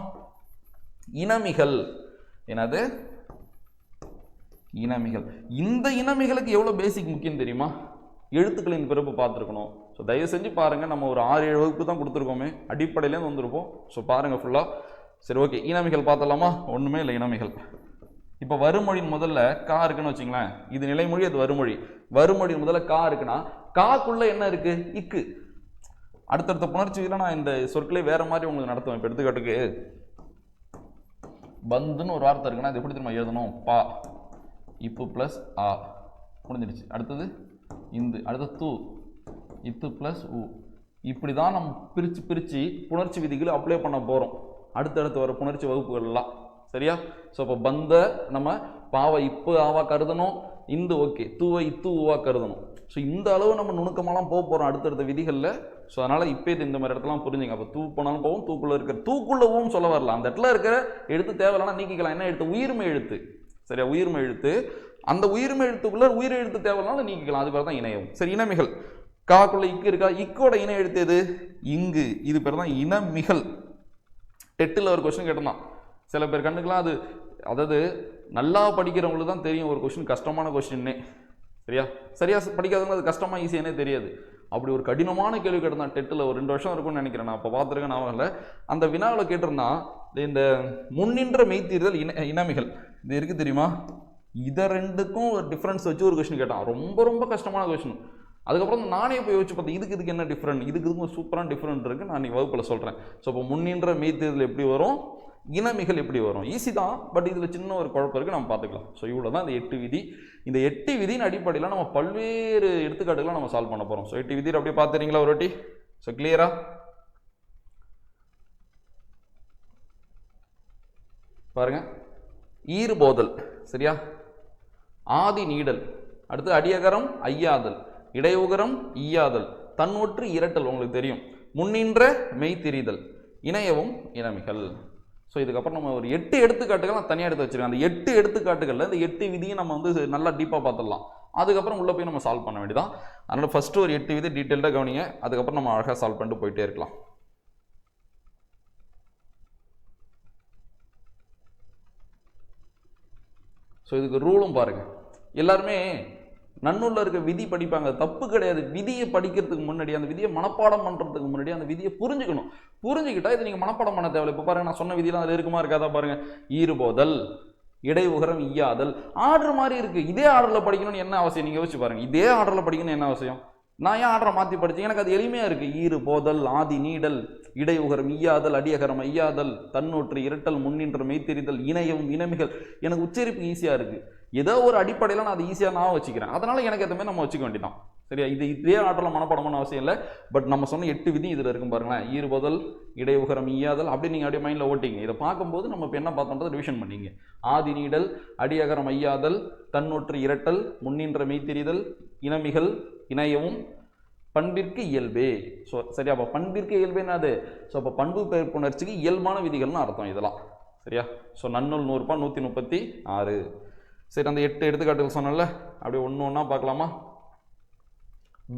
இனமிகள். என்னது? இனமிகள். இந்த இனமிகளுக்கு எவ்வளோ பேசிக் முக்கியம் தெரியுமா? எழுத்துக்களின் பிறப்பு பார்த்துருக்கணும். ஸோ தயவு செஞ்சு பாருங்கள், நம்ம ஒரு 6-7 வகுப்பு தான் கொடுத்துருக்கோமே, அடிப்படையிலேருந்து வந்திருப்போம். ஸோ பாருங்கள் ஃபுல்லாக. சரி, ஓகே, இனமிகள் பார்த்தலாமா? ஒன்றுமே இல்லை இனமிகள். இப்போ வறுமொழியின் முதல்ல கா இருக்குன்னு வச்சுங்களேன், இது நிலைமொழி, அது வறுமொழி. வறுமொழியின் முதல்ல கா இருக்குன்னா காக்குள்ள என்ன இருக்கு? இக்கு. அடுத்தடுத்த புணர்ச்சியில் நான் இந்த சொற்களை வேற மாதிரி உங்களுக்கு நடத்துவேன். இப்போ எடுத்துக்காட்டுக்கு பந்துன்னு ஒரு வார்த்தை இருக்குன்னா அது எப்படி திரும்ப எழுதணும்? பா இப்பு ப்ளஸ் ஆ, முடிஞ்சிடுச்சு. அடுத்தது இந்து, அடுத்த தூ இத்து ப்ளஸ் ஊ. இப்படி தான் நம்ம பிரித்து புணர்ச்சி விதிகளை அப்ளை பண்ண போகிறோம் அடுத்தடுத்து வர புணர்ச்சி வகுப்புகள்லாம். சரியா? ஸோ இப்போ பந்த நம்ம பாவை இப்பு ஆவா கருதணும், இந்து ஓகே, தூவை இத்து ஊவா கருதணும். ஸோ இந்த அளவு நம்ம நுணுக்கமெல்லாம் போக போகிறோம் அடுத்தடுத்த விதிகளில். ஸோ அதனால் இப்போ இது இந்த மாதிரி இடத்துலாம் புரிஞ்சுங்க. அப்போ தூ போனாலும் போகும், தூக்குள்ளே இருக்கிற தூக்குள்ளவும் சொல்ல வரலாம். அந்த இடத்துல இருக்கிற எழுத்து தேவையில்லைன்னா நீக்கிக்கலாம். என்ன எழுத்து? உயிர்மை எழுத்து. சரியா? உயிர்மை எழுத்து. அந்த உயிர்மை எழுத்துக்குள்ள உயிர் எழுத்து தேவையில்லைனாலும் நீக்கிக்கலாம். அது பேர் தான் இணையம். சரி, இனமிகள். காக்குள்ள இக்கு இருக்கா? இக்கோட இணை எழுத்து எது? இங்கு. இது பேர் தான் இனமிகள். டெட்டில் ஒரு கொஸ்டின் கேட்டோம்னா சில பேர் கண்ணுக்கெல்லாம் அது, அதாவது நல்லா படிக்கிறவங்களுக்கு தான் தெரியும் ஒரு கொஸ்டின் கஷ்டமான கொஸ்டின்னே. சரியா படிக்காதவங்க அது கஷ்டமாக ஈஸியானே தெரியாது. அப்படி ஒரு கடினமான கேள்வி கேட்டிருந்தான் டெட்டில், ஒரு 2 வருஷம் இருக்கும்னு நினைக்கிறேன், நான் அப்போ பார்த்துருக்கேன், நான் இல்லை. அந்த வினாவில் கேட்டிருந்தான் இந்த முன்னின்ற மெய்தீர்தல் இனமிகள் இது இருக்குது தெரியுமா? இதை ரெண்டுக்கும் ஒரு டிஃப்ரென்ஸ் வச்சு ஒரு கொஸ்டின் கேட்டான். ரொம்ப ரொம்ப கஷ்டமான கொஸ்டின். அதுக்கப்புறம் நானே போய் யோசிச்சு பார்த்தேன், இதுக்கு என்ன டிஃப்ரெண்ட், இதுக்கு சூப்பரான டிஃப்ரெண்ட் இருக்குது, நான் வகுப்பில் சொல்கிறேன். ஸோ இப்போ முன்னின்ற மெய்தீர்தல் எப்படி வரும், இனமிகள் எப்படி வரும்? ஈஸி தான், பட் இதில் சின்ன ஒரு குழப்பம் இருக்குது, நம்ம பார்த்துக்கலாம். ஸோ இவ்வளோ தான் இந்த 8 விதி. இந்த 8 விதியின் அடிப்படையில் நம்ம பல்வேறு எடுத்துக்காட்டுகளை நம்ம சால்வ் பண்ண போகிறோம். ஸோ 8 விதி அப்படியே பார்த்துறீங்களா ஒரு வாட்டி? ஸோ கிளியரா? பாருங்க, ஈறுபோதல். சரியா? ஆதி நீடல். அடுத்து அடியகரம் ஐயாதல், இடையுகரம் ஈயாதல், தன்னொற்று இரட்டல் உங்களுக்கு தெரியும், முன்னின்ற மெய்திரிதல், இணையவும் இனமிகள். ஸோ இதுக்கப்புறம் நம்ம ஒரு 8 எடுத்துக்காட்டுகள் நான் தனியாக எடுத்து வச்சிருக்கேன். அந்த 8 எடுத்துக்காட்டுகளில் இந்த 8 விதியும் நம்ம வந்து நல்லா டீப்பாக பார்த்துடலாம். அதுக்கப்புறம் உள்ளே போய் நம்ம சால்வ் பண்ண வேண்டியதான். அதனால் ஃபஸ்ட்டு ஒரு 8 விதி டீட்டெயில்டாக கவனிங்க, அதுக்கப்புறம் நம்ம அழகாக சால்வ் பண்ணிட்டு போயிட்டே இருக்கலாம். ஸோ இதுக்கு ரூலும் பாருங்கள். எல்லாருமே நன்னூலில் இருக்க விதி படிப்பாங்க, தப்பு கிடையாது. விதியை படிக்கிறதுக்கு முன்னாடி, அந்த விதியை மனப்பாடம் பண்ணுறதுக்கு முன்னாடி அந்த விதியை புரிஞ்சுக்கணும். புரிஞ்சுக்கிட்டா இது நீங்கள் மனப்பாடம் பண்ண தேவையில்லை. இப்போ பாருங்கள், நான் சொன்ன விதியெல்லாம் அதில் இருக்குமா இருக்காதா பாருங்கள். ஈறுபோதல், இடையுகரம் ஈயாதல், ஆர்டர் மாதிரி இருக்குது. இதே ஆர்டரில் படிக்கணும்னு என்ன அவசியம் நீங்கள் யோசிச்சு பாருங்கள். இதே ஆர்டரில் படிக்கணும்னு என்ன அவசியம்? நான் ஏன் ஆர்டரை மாற்றி படித்தேன்? எனக்கு அது எளிமையாக இருக்குது. ஈறு போதல், ஆதி நீடல், இடையுகரம் ஈயாதல், அடியகரம் ஐயாதல், தன்னொற்று இரட்டல், முன்னின்ற மெய்திரிதல், இணையவும் இனமிகள். எனக்கு உச்சரிப்பு ஈஸியாக இருக்குது. ஏதோ ஒரு அடிப்படையில் நான் அதை ஈஸியாக நான் வச்சுக்கிறேன். அதனால் எனக்கு எதுவுமே நம்ம வச்சுக்க வேண்டியதான். சரியா? இதே ஆர்டரில் மனப்பாடமான அவசியம் இல்லை. பட் நம்ம சொன்ன 8 விதி இதில் இருக்கும் பாருங்களேன். ஈறுபோதல், இடையுகரம் ஈயாதல், அப்படி நீங்கள் அப்படியே மைண்டில் ஓட்டிங்க. இதை பார்க்கும்போது நம்ம இப்போ என்ன பார்த்தோம்ன்றது ரிவிஷன் பண்ணிங்க. ஆதி நீடல், அடியகரம் ஐயாதல், தன்னொற்று இரட்டல், முன்னின்ற மெய்திரிதல், இனமிகள், இணையவும், பண்பிற்கு இயல்பே. ஸோ சரியா? அப்போ பண்பிற்கு இயல்பேன்னு அது. ஸோ அப்போ பண்பு பெயர்ப்புணர்ச்சிக்கு இயல்பான விதிகள்னு அர்த்தம் இதெல்லாம். சரியா? ஸோ நன்னூல் 100 ரூபாய் 136. சரி, அந்த 8 எடுத்துக்காட்டுகள் சொன்னல, அப்படியே ஒன்று ஒன்றா பார்க்கலாமா?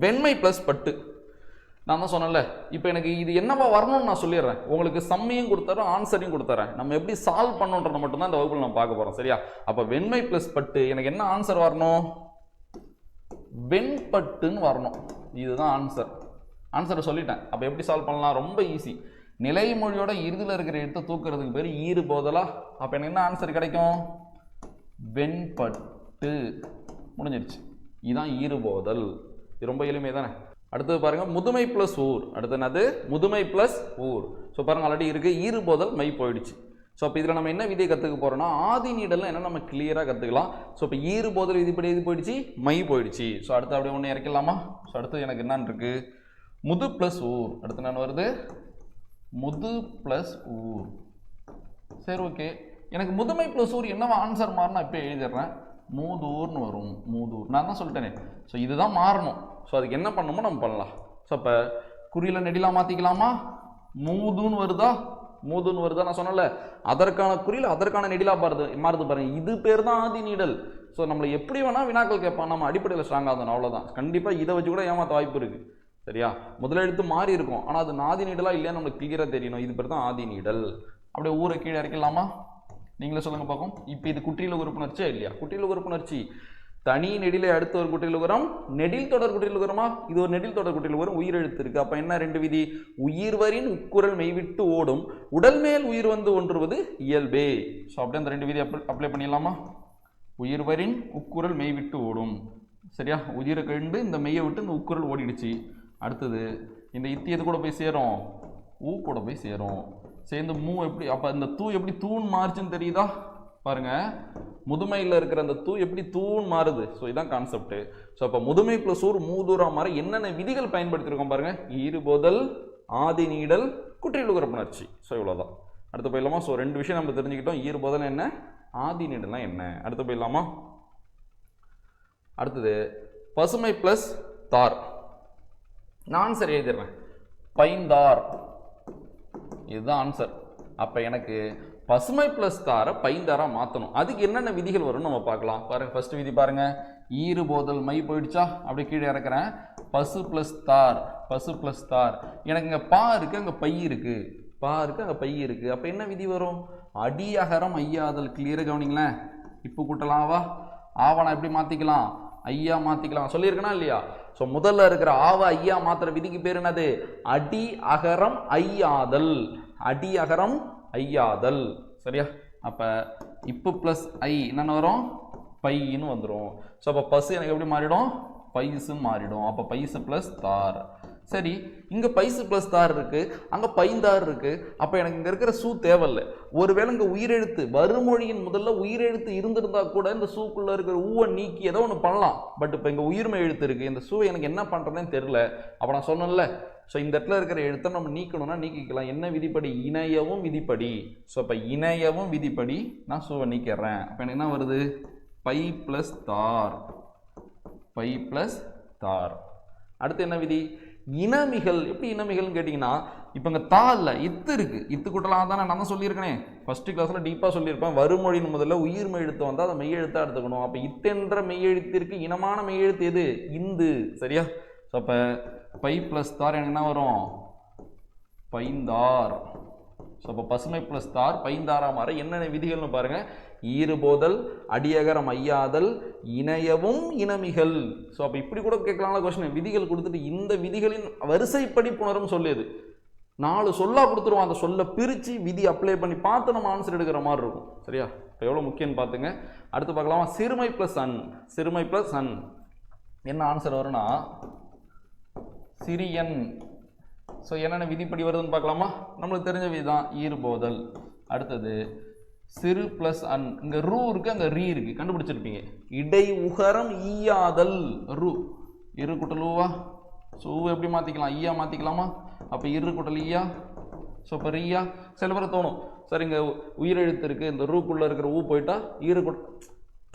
வெண்மை ப்ளஸ் பட்டு. நான் தான் சொன்னேன்ல, இப்போ எனக்கு இது என்னவா வரணும்னு நான் சொல்லிடுறேன். உங்களுக்கு சம்மையும் கொடுத்துறேன், ஆன்சரையும் கொடுத்துறேன். நம்ம எப்படி சால்வ் பண்ணணுன்றதை மட்டும்தான் இந்த வகுப்பில் நம்ம பார்க்க போகிறோம். சரியா? அப்போ வெண்மை ப்ளஸ் பட்டு, எனக்கு என்ன ஆன்சர் வரணும்? வெண்பட்டுன்னு வரணும். இதுதான் ஆன்சர். ஆன்சரை சொல்லிட்டேன். அப்போ எப்படி சால்வ் பண்ணலாம்? ரொம்ப ஈஸி. நிலைமொழியோட இறுதியில் இருக்கிற எழுத்தை தூக்குறதுக்கு பேர் ஈறு போதலா. அப்போ எனக்கு என்ன ஆன்சர் கிடைக்கும்? வெண்பட்டு. முடிஞ்சிருச்சு. இதுதான் ஈறுபோதல். இது ரொம்ப எளிமை தானே. அடுத்தது பாருங்க, முதுமை பிளஸ் ஊர். அடுத்து என்னது? முதுமை பிளஸ் ஊர். ஸோ பாருங்க, ஆல்ரெடி இருக்கு. ஈறுபோதல் மை போயிடுச்சு. ஸோ அப்போ இதில் நம்ம என்ன விதியை கற்றுக்க போகிறோம்னா, ஆதி நீடல் என்ன நம்ம கிளியராக கற்றுக்கலாம். ஸோ இப்போ ஈறுபோதல் விதிப்படி இது போயிடுச்சு, மை போயிடுச்சு. ஸோ அடுத்து அப்படியே ஒன்று இறக்கலாமா? ஸோ அடுத்து எனக்கு என்னன்னு இருக்கு? முது ப்ளஸ் ஊர். அடுத்து என்ன வருது? முது ப்ளஸ் ஊர். சரி, ஓகே. எனக்கு முதுமை ப்ளஸ் ஊர் என்னவா ஆன்சர் மாறணும் இப்போ எழுதிடுறேன். மூதூர்னு வரும். மூதூர். நான் தான் சொல்லிட்டேனே. ஸோ இதுதான் மாறணும். ஸோ அதுக்கு என்ன பண்ணணுமோ நம்ம பண்ணலாம். ஸோ அப்போ குறியில் நெடிலாம் மாற்றிக்கலாமா? மூதுன்னு வருதா? மூதுன்னு வருதா? நான் சொன்னல, அதற்கான குறியில் அதற்கான நெடிலா மாறுது பாருங்க. இது பேர் தான் ஆதி நீடல். ஸோ நம்மளை எப்படி வேணா வினாக்கள் கேட்பான். நம்ம அடிப்படையில் ஸ்ட்ராங்காக இருந்தோம், அவ்வளோதான். கண்டிப்பாக இதை வச்சு கூட ஏமாற்ற வாய்ப்பு இருக்குது. சரியா? முதல்ல எழுத்து மாறி இருக்கும், ஆனால் அது ஆதி நீடலா இல்லையா நம்மளுக்கு கிளியராக தெரியணும். இது பேர் தான் ஆதி நீடல். அப்படியே ஊரை கீழே இறக்கலாமா? நீங்களே சொல்லுங்க பார்ப்போம். இப்போ இது குற்றியல் உறுப்புணர்ச்சியா இல்லையா? குற்றியல் உறுப்புணர்ச்சி. தனி நெடிலை அடுத்த ஒரு குற்றியல் உகரம், நெடில் தொடர் குற்றியல் உகரமா? இது ஒரு நெடில் தொடர் குற்றியல் உகரம், உயிர் எழுத்து இருக்கு. அப்ப என்ன ரெண்டு விதி? உயிர்வரின் உட்குரல் மெய்விட்டு ஓடும், உடல் மேல் உயிர் வந்து ஒன்றுவது இயல்பே. ஸோ அப்படியே அந்த ரெண்டு விதி அப்ளை பண்ணிடலாமா? உயிர்வரின் உட்குரல் மெய்விட்டு ஓடும். சரியா? உயிரை கண்டு இந்த மெய்யை விட்டு இந்த உட்குரல் ஓடிடுச்சு. அடுத்தது இந்த இத்தி எது கூட போய் சேரும்? ஊ கூட போய் சேரும். சேர்ந்து மூ எப்படி? அப்போ இந்த தூ எப்படி தூண் மாறுச்சுன்னு தெரியுதா? பாருங்க, முதுமையில் இருக்கிற அந்த தூ எப்படி தூண் மாறுது. ஸோ இதான் கான்செப்ட். ஸோ அப்போ முதுமை பிளஸ் ஊர் மூதூரா மாற என்னென்ன விதிகள் பயன்படுத்தியிருக்கோம் பாருங்க. ஈறுபோதல், ஆதி நீடல், குற்றியல் உகரப்புணர்ச்சி. ஸோ இவ்வளோதான். அடுத்து போயிடலாமா? ஸோ ரெண்டு விஷயம் நம்ம தெரிஞ்சுக்கிட்டோம். ஈறுபோதல் என்ன, ஆதி நீடல்னா என்ன. அடுத்து போயிடலாமா? அடுத்தது பசுமை பிளஸ் தார். நான் ஆன்சர் எழுதிடுறேன். பைந்தார். இதுதான் ஆன்சர். அப்போ எனக்கு பசுமை பிளஸ் தாரை பைந்தாரா மாற்றணும். அதுக்கு என்னென்ன விதிகள் வரும்னு நம்ம பார்க்கலாம். பாருங்க, ஃபர்ஸ்ட் விதி பாருங்க. ஈறுபோதல் மை போயிடுச்சா? அப்படி கீழே இறக்குறேன். பசு பிளஸ் தார், பசு பிளஸ் தார். எனக்கு இங்கே பா இருக்கு, அங்கே பை இருக்கு. பா இருக்கு, அங்கே பை இருக்கு. அப்போ என்ன விதி வரும்? அடி அகரம் ஐயாதல். கிளியராக கவனிங்களேன். இப்போ கூட்டலாவா? ஆவணம் எப்படி மாற்றிக்கலாம்? ஐயா மாற்றிக்கலாம். சொல்லியிருக்கனா இல்லையா? ஸோ முதல்ல இருக்கிற ஆவ ஐயா மாத்திர விதிக்கு பேர் என்னது? அடி அகரம் ஐயாதல். அடி அகரம் ஐயாதல். சரியா? அப்போ இப்போ ப்ளஸ் ஐ என்னென்ன வரும்? பைன்னு வந்துடும். ஸோ அப்போ பசு எனக்கு எப்படி மாறிடும்? பைசுன்னு மாறிடும். அப்போ பைசு ப்ளஸ் தார். சரி, இங்கே பைசு ப்ளஸ் தார் இருக்கு, அங்கே பைந்தார் இருக்கு. அப்போ எனக்கு இங்கே இருக்கிற சூ தேவையில்லை. ஒருவேளை இங்கே உயிரெழுத்து வருமொழியின் முதல்ல உயிரெழுத்து இருந்திருந்தா கூட இந்த சூக்குள்ள இருக்கிற ஊவை நீக்கி ஏதோ ஒன்று பண்ணலாம். பட் இப்போ இங்கே உயிர்மை எழுத்து இருக்கு. இந்த சூ எனக்கு என்ன பண்ணுறதுன்னு தெரியல. அப்போ நான் சொன்னேன்ல, ஸோ இந்த இடத்துல இருக்கிற எழுத்தை நம்ம நீக்கணும்னா நீக்கிக்கலாம். என்ன விதிப்படி? இணையவும் விதிப்படி. ஸோ அப்போ இணையவும் விதிப்படி நான் சூவை நீக்கிறேன். அப்போ எனக்கு என்ன வருது? பை ப்ளஸ் தார். பை ப்ளஸ் தார். அடுத்து என்ன விதி? இனமிகள். எப்படி இனமிகள்னு கேட்டிங்கன்னா, இப்போ இங்கே தா இல்லை, இத்து இருக்குது. இத்து கூட்டலாம் தானே நான் தான் சொல்லியிருக்கேனே, ஃபஸ்ட்டு கிளாஸில் டீப்பாக சொல்லியிருப்பேன். வறுமொழின்னு முதல்ல உயிர் மெய்யெழுத்து வந்தால் அதை மெய்யெழுத்தாக எடுத்துக்கணும். அப்போ இத்தென்ற மெய்யெழுத்திற்கு இனமான மெய்யெழுத்து எது? இந்து. சரியா? ஸோ அப்போ பை ப்ளஸ் தார் எனக்கு என்ன வரும்? பைந்தார். ஸோ அப்போ பசுமை ப்ளஸ் தார் பைந்தாரா மாற என்னென்ன விதிகள்னு பாருங்கள். ஈறுபோதல், அடியகரம் ஐயாதல், இணையவும் இனமிகள். ஸோ அப்போ இப்படி கூட கேட்கலாம்ல கொஸ்டின். விதிகள் கொடுத்துட்டு இந்த விதிகளின் வரிசைப்படி புணரும் சொல்லுது. 4 சொல்லா கொடுத்துருவோம். அந்த சொல்ல பிரித்து விதி அப்ளை பண்ணி பார்த்து நம்ம ஆன்சர் எடுக்கிற மாதிரி இருக்கும். சரியா? இப்போ எவ்வளோ முக்கியம்னு பார்த்துங்க. அடுத்து பார்க்கலாமா? சிறுமை ப்ளஸ் அன். சிறுமை ப்ளஸ் அன் என்ன ஆன்சர் வரும்னா சிறியன். ஸோ என்னென்ன விதிப்படி வருதுன்னு பார்க்கலாமா? நம்மளுக்கு தெரிஞ்ச விதி தான் ஈறுபோதல். அடுத்தது சிறு பிளஸ் அன். இங்கே ரூ இருக்குது, அங்கே ரீ இருக்குது, கண்டுபிடிச்சிருப்பீங்க. இடை உகரம் ஈயாதல். ரூ இரு குட்டல் ஊவா. ஸோ ஊ எப்படி மாற்றிக்கலாம்? ஈயா மாற்றிக்கலாமா? அப்போ இரு குட்டல் ஈயா. ஸோ இப்போ ரீயா. சில பேர் தோணும், சார் இங்கே உயிரெழுத்து இருக்குது, இந்த ரூக்குள்ளே இருக்கிற ஊ போயிட்டா ஈரு குட்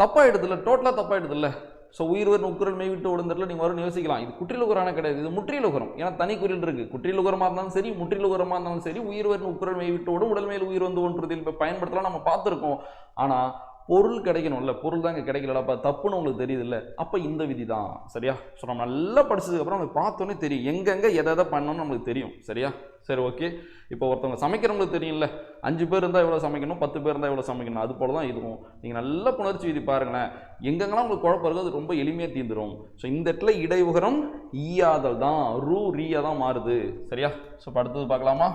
தப்பாகிடுதில்ல, டோட்டலாக தப்பாகிடுதில்ல. ஸோ உயிர்வர் உக்குரல் மெய் விட்டு ஓடுந்துல நீங்கள் வரும் யோசிக்கலாம். இது குற்றிலுகரான கிடையாது, இது முற்றிலுகரம். ஏன்னா தனி குறில் இருக்குது. குற்றிலுகரமாக இருந்தாலும் சரி, முற்றிலுகரமாக இருந்தாலும் சரி, உயிர்வர் உக்குரல் மெய் விட்டு ஓடும், உடல் மேல் உயிர் வந்து ஒன்றதில் இப்போ பயன்படுத்தலாம் நம்ம பார்த்துருக்கோம். ஆனால் பொருள் கிடைக்கணும்ல, பொருள் தான் இங்கே கிடைக்கல. அப்போ தப்புன்னு உங்களுக்கு தெரியுது இல்லை? அப்போ இந்த விதி தான். சரியா? ஸோ நம்ம நல்லா படிச்சதுக்கப்புறம் நம்மளுக்கு பார்த்தோன்னே தெரியும் எங்கெங்கே எதை பண்ணணும்னு நம்மளுக்கு தெரியும். சரியா? சரி, ஓகே. இப்போ ஒருத்தவங்க சமைக்கிறவங்களுக்கு தெரியும்ல, 5 பேர் இருந்தால் எவ்வளோ சமைக்கணும், 10 பேர் இருந்தால் எவ்வளோ சமைக்கணும், அது போல தான் இதுவும். நீங்கள் நல்லா புணர்ச்சி விதி பாருங்களேன், எங்கெங்கெல்லாம் உங்களுக்கு குழப்பம் இருக்குது அது ரொம்ப எளிமையாக தீர்ந்துடும். ஸோ இந்த இடத்துல இடையுகரம் ஈயாதல் தான், ரூ ரீயா தான் மாறுது. சரியா? ஸோ இப்போ அடுத்தது பார்க்கலாமா?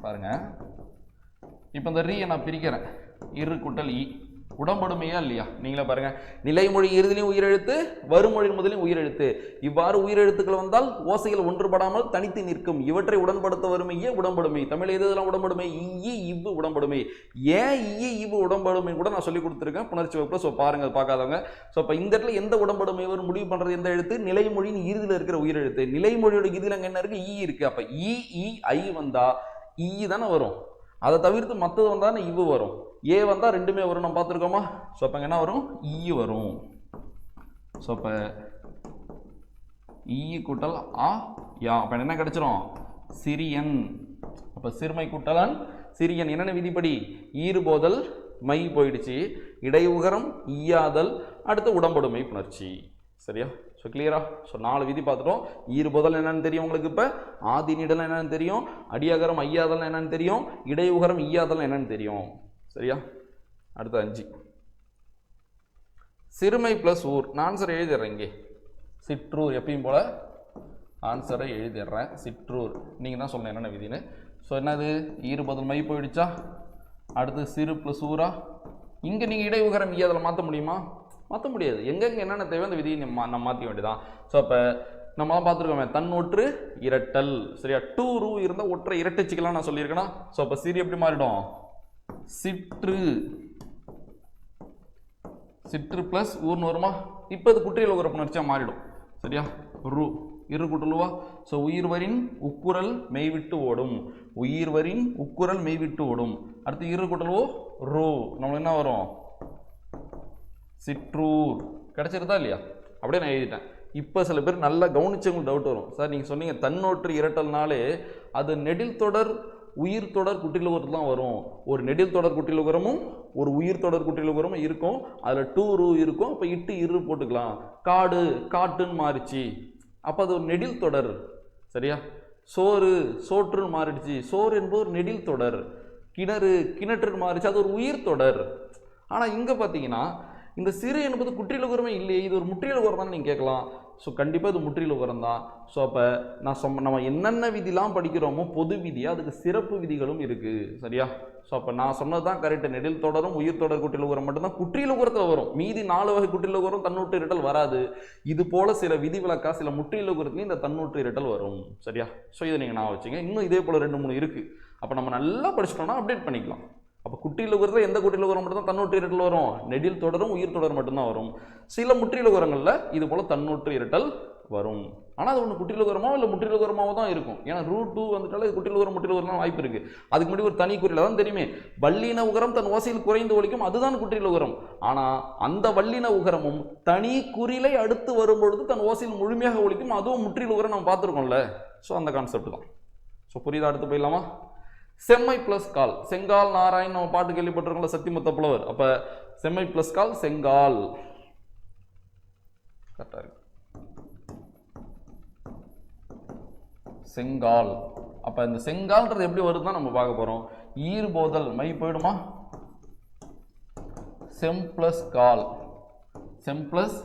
பாருங்க, இப்போ இந்த ரீயை நான் பிரிக்கிறேன். இரு குட்டல் இ உடம்படுமையா இல்லையா? நீங்களே பாருங்க. நிலைமொழி இறுதிலையும் உயிரெழுத்து, வருமொழி முதலையும் உயிரெழுத்து. இவ்வாறு உயிரெழுத்துக்கள் வந்தால் ஓசைகள் ஒன்றுபடாமல் தனித்து நிற்கும். இவற்றை உடன்படுத்த வருமையே உடம்படுமை. தமிழ் எதுலாம் உடம்படுமை? ஈ இவ்வு உடம்படுமை. ஏன் ஈ இவ்வு உடம்படுமை கூட நான் சொல்லி கொடுத்துருக்கேன் புணர்ச்சி வகுப்புல. ஸோ பாருங்க பார்க்காதவங்க. ஸோ இப்போ இந்த இடத்துல எந்த உடம்படுமை வரும் முடிவு பண்றது எந்த எழுத்து? நிலைமொழியின் இறுதியில் இருக்கிற உயிரெழுத்து. நிலைமொழியோட இறுதியில் அங்கே என்ன இருக்கு? ஈ இருக்கு. அப்போ இ ஐ வந்தா ஈ தானே வரும். அதை தவிர்த்து மற்றது வந்தால் இவ்வு வரும். ஏ வந்தால் ரெண்டுமே வரும், நம்ம பார்த்துருக்கோமா? ஸோ அப்போ என்ன வரும்? ஈ வரும். ஸோ அப்போ ஈ கூட்டல் ஆ யா. அப்போ என்ன கிடைச்சிரும்? சிறியன். அப்போ சிறுமை கூட்டலன் சிறியன். என்னென்ன விதிப்படி? ஈறுபோதல் மை போயிடுச்சு, இடையுகரம் ஈயாதல், அடுத்து உடம்படுமை புணர்ச்சி. சரியா? ஸோ கிளியரா? ஸோ 4 விதி பார்த்துட்டோம். ஈறுபோதல் என்னன்னு தெரியும் உங்களுக்கு. இப்போ ஆதி நிடல் என்னன்னு தெரியும், அடியகரம் ஐயாதல் என்னன்னு தெரியும், இடையுகரம் ஈயாதல் என்னன்னு தெரியும். சரியா? அடுத்து 5 சிறுமை பிளஸ் ஊர். நான் ஆன்சரை எழுதிடுறேன். இங்கே சிற்றூர் எப்பயும் போல ஆன்சரை எழுதிடுறேன். சிற்றூர் நீங்கள் தான் சொல்லணும் என்னென்ன விதின்னு. ஸோ என்னது? ஈறுபோதல் மை போயிடுச்சா? அடுத்து சிறு பிளஸ் ஊரா. இங்கே நீங்கள் இடையுகரம் ஈயாதலை மாற்ற முடியுமா? மாற்ற முடியாது. எங்கெங்கே என்னென்ன தேவை அந்த விதியை நம்ம மாற்ற வேண்டியதான். ஸோ அப்போ நம்ம தான் பார்த்துருக்கோமே, தன் ஒற்று இரட்டல். சரியா? 2 ரூ இருந்தால் ஒற்றை இரட்டைச்சிக்கலாம் நான் சொல்லியிருக்கேன்னா. ஸோ அப்போ சிறு எப்படி மாறிடும்? சிற்று. சிற்று பிளஸ் ஊர்னு வருமா? இப்போ இது குற்றியல் உகர புணர்ச்சியா மாறிடும். சரியா? ரூ இரு குட்டலுவா. ஸோ உயிர்வரின் உக்குரல் மெய்விட்டு ஓடும். உயிர்வரின் உக்குரல் மெய்விட்டு ஓடும். அடுத்து இரு குட்டலுவோ ரூ. நம்மளுக்கு என்ன வரும்? சிற்றூர். கிடைச்சிருந்தா இல்லையா? அப்படியே நான் எழுதிட்டேன். இப்போ சில பேர் நல்லா கவனிச்சவங்களுக்கு டவுட் வரும். சார் நீங்கள் சொன்னீங்க தன்னொற்று இரட்டல்னாலே அது நெடில் தொடர் உயிர் தொடர் குற்றிலுகரத்து தான் வரும். ஒரு நெடில் தொடர் குற்றிலுகரமும் ஒரு உயிர் தொடர் குற்றிலுகரமும் இருக்கும். அதில் 2 ரூ இருக்கும். இப்போ இட்டு இரு போட்டுக்கலாம். காடு காட்டுன்னு மாறிச்சு, அப்போ அது ஒரு நெடில் தொடர். சரியா? சோறு சோற்றுன்னு மாறிடுச்சு, சோறு என்பது ஒரு நெடில் தொடர். கிணறு கிணற்றுன்னு மாறிச்சு, அது ஒரு உயிர் தொடர். ஆனால் இங்கே பார்த்தீங்கன்னா இந்த சிறு என்பது குற்றிலுகரமே இல்லையே, இது ஒரு முற்றிலுகரம் தான் நீங்கள் கேட்கலாம். ஸோ கண்டிப்பாக இது முற்றிலுகரம் தான். ஸோ அப்போ நம்ம என்னென்ன விதிலாம் படிக்கிறோமோ பொது விதியாக அதுக்கு சிறப்பு விதிகளும் இருக்குது. சரியா? ஸோ அப்போ நான் சொன்னது தான் கரெக்டு. நெடில் தொடரும் உயிர் தொடர் குற்றிலுகரம் மட்டும்தான் குற்றிலுகரத்தில் வரும். மீதி 4 வகை குற்றிலுகரம் தன்னூற்று இரட்டல் வராது. இது போல் சில விதிவிலக்கா சில முற்றிலுகரத்துலையும் இந்த தன்னூற்று இரட்டல் வரும். சரியா? ஸோ இதை நீங்கள் நான் வச்சுங்க. இன்னும் இதே போல் 2 3 இருக்குது. அப்போ நம்ம நல்லா படிச்சிட்டோம்னா அப்டேட் பண்ணிக்கலாம். அப்போ குற்றிலுகரத்தில் எந்த குற்றிலுகரம் மட்டும் தான் தன்னூற்று இரட்டல் வரும்? நெடில் தொடரும் உயிர் தொடர் மட்டும்தான் வரும். சில முற்றிலுகரங்களில் இது போல் தன்னூற்று இரட்டல் வரும். ஆனால் அது ஒன்று குற்றியலுகரமாவோ இல்லை முற்றிலுகரமாவோ தான் இருக்கும். ஏன்னா √2 வந்துட்டாலே குற்றிலுகரம் முற்றிலுகரம் வாய்ப்பு இருக்குது. அதுக்கு முன்னாடி ஒரு தனி குறியில் தான் தெரியுமே, வல்லின உகரம் தன் ஓசையில் குறைந்து ஒலிக்கும், அதுதான் குற்றிலுகரம். ஆனால் அந்த வல்லின உகரமும் தனி குறிலை அடுத்து வரும்பொழுது தன் ஓசையில் முழுமையாக ஒலிக்கும், அதுவும் முற்றிலுகரம் நம்ம பார்த்துருக்கோம்ல. ஸோ அந்த கான்செப்ட் தான். ஸோ புரியுதா? அடுத்து போயிடலாமா? செம்மை பிளஸ் கால். செங்கால் நாராயண் நம்ம பாட்டு கேள்விப்பட்டிருக்கோம்ல, சத்தியமுத்த புலவர். அப்போ செம்மை பிளஸ் கால் செங்கால். கரெக்டாக இருக்கு. செங்கால். அப்போ இந்த செங்கால்ன்றது எப்படி வருதுதான் நம்ம பார்க்க போகிறோம். ஈர்போதல் மை போயிடுமா? செம் பிளஸ் கால். செம் பிளஸ்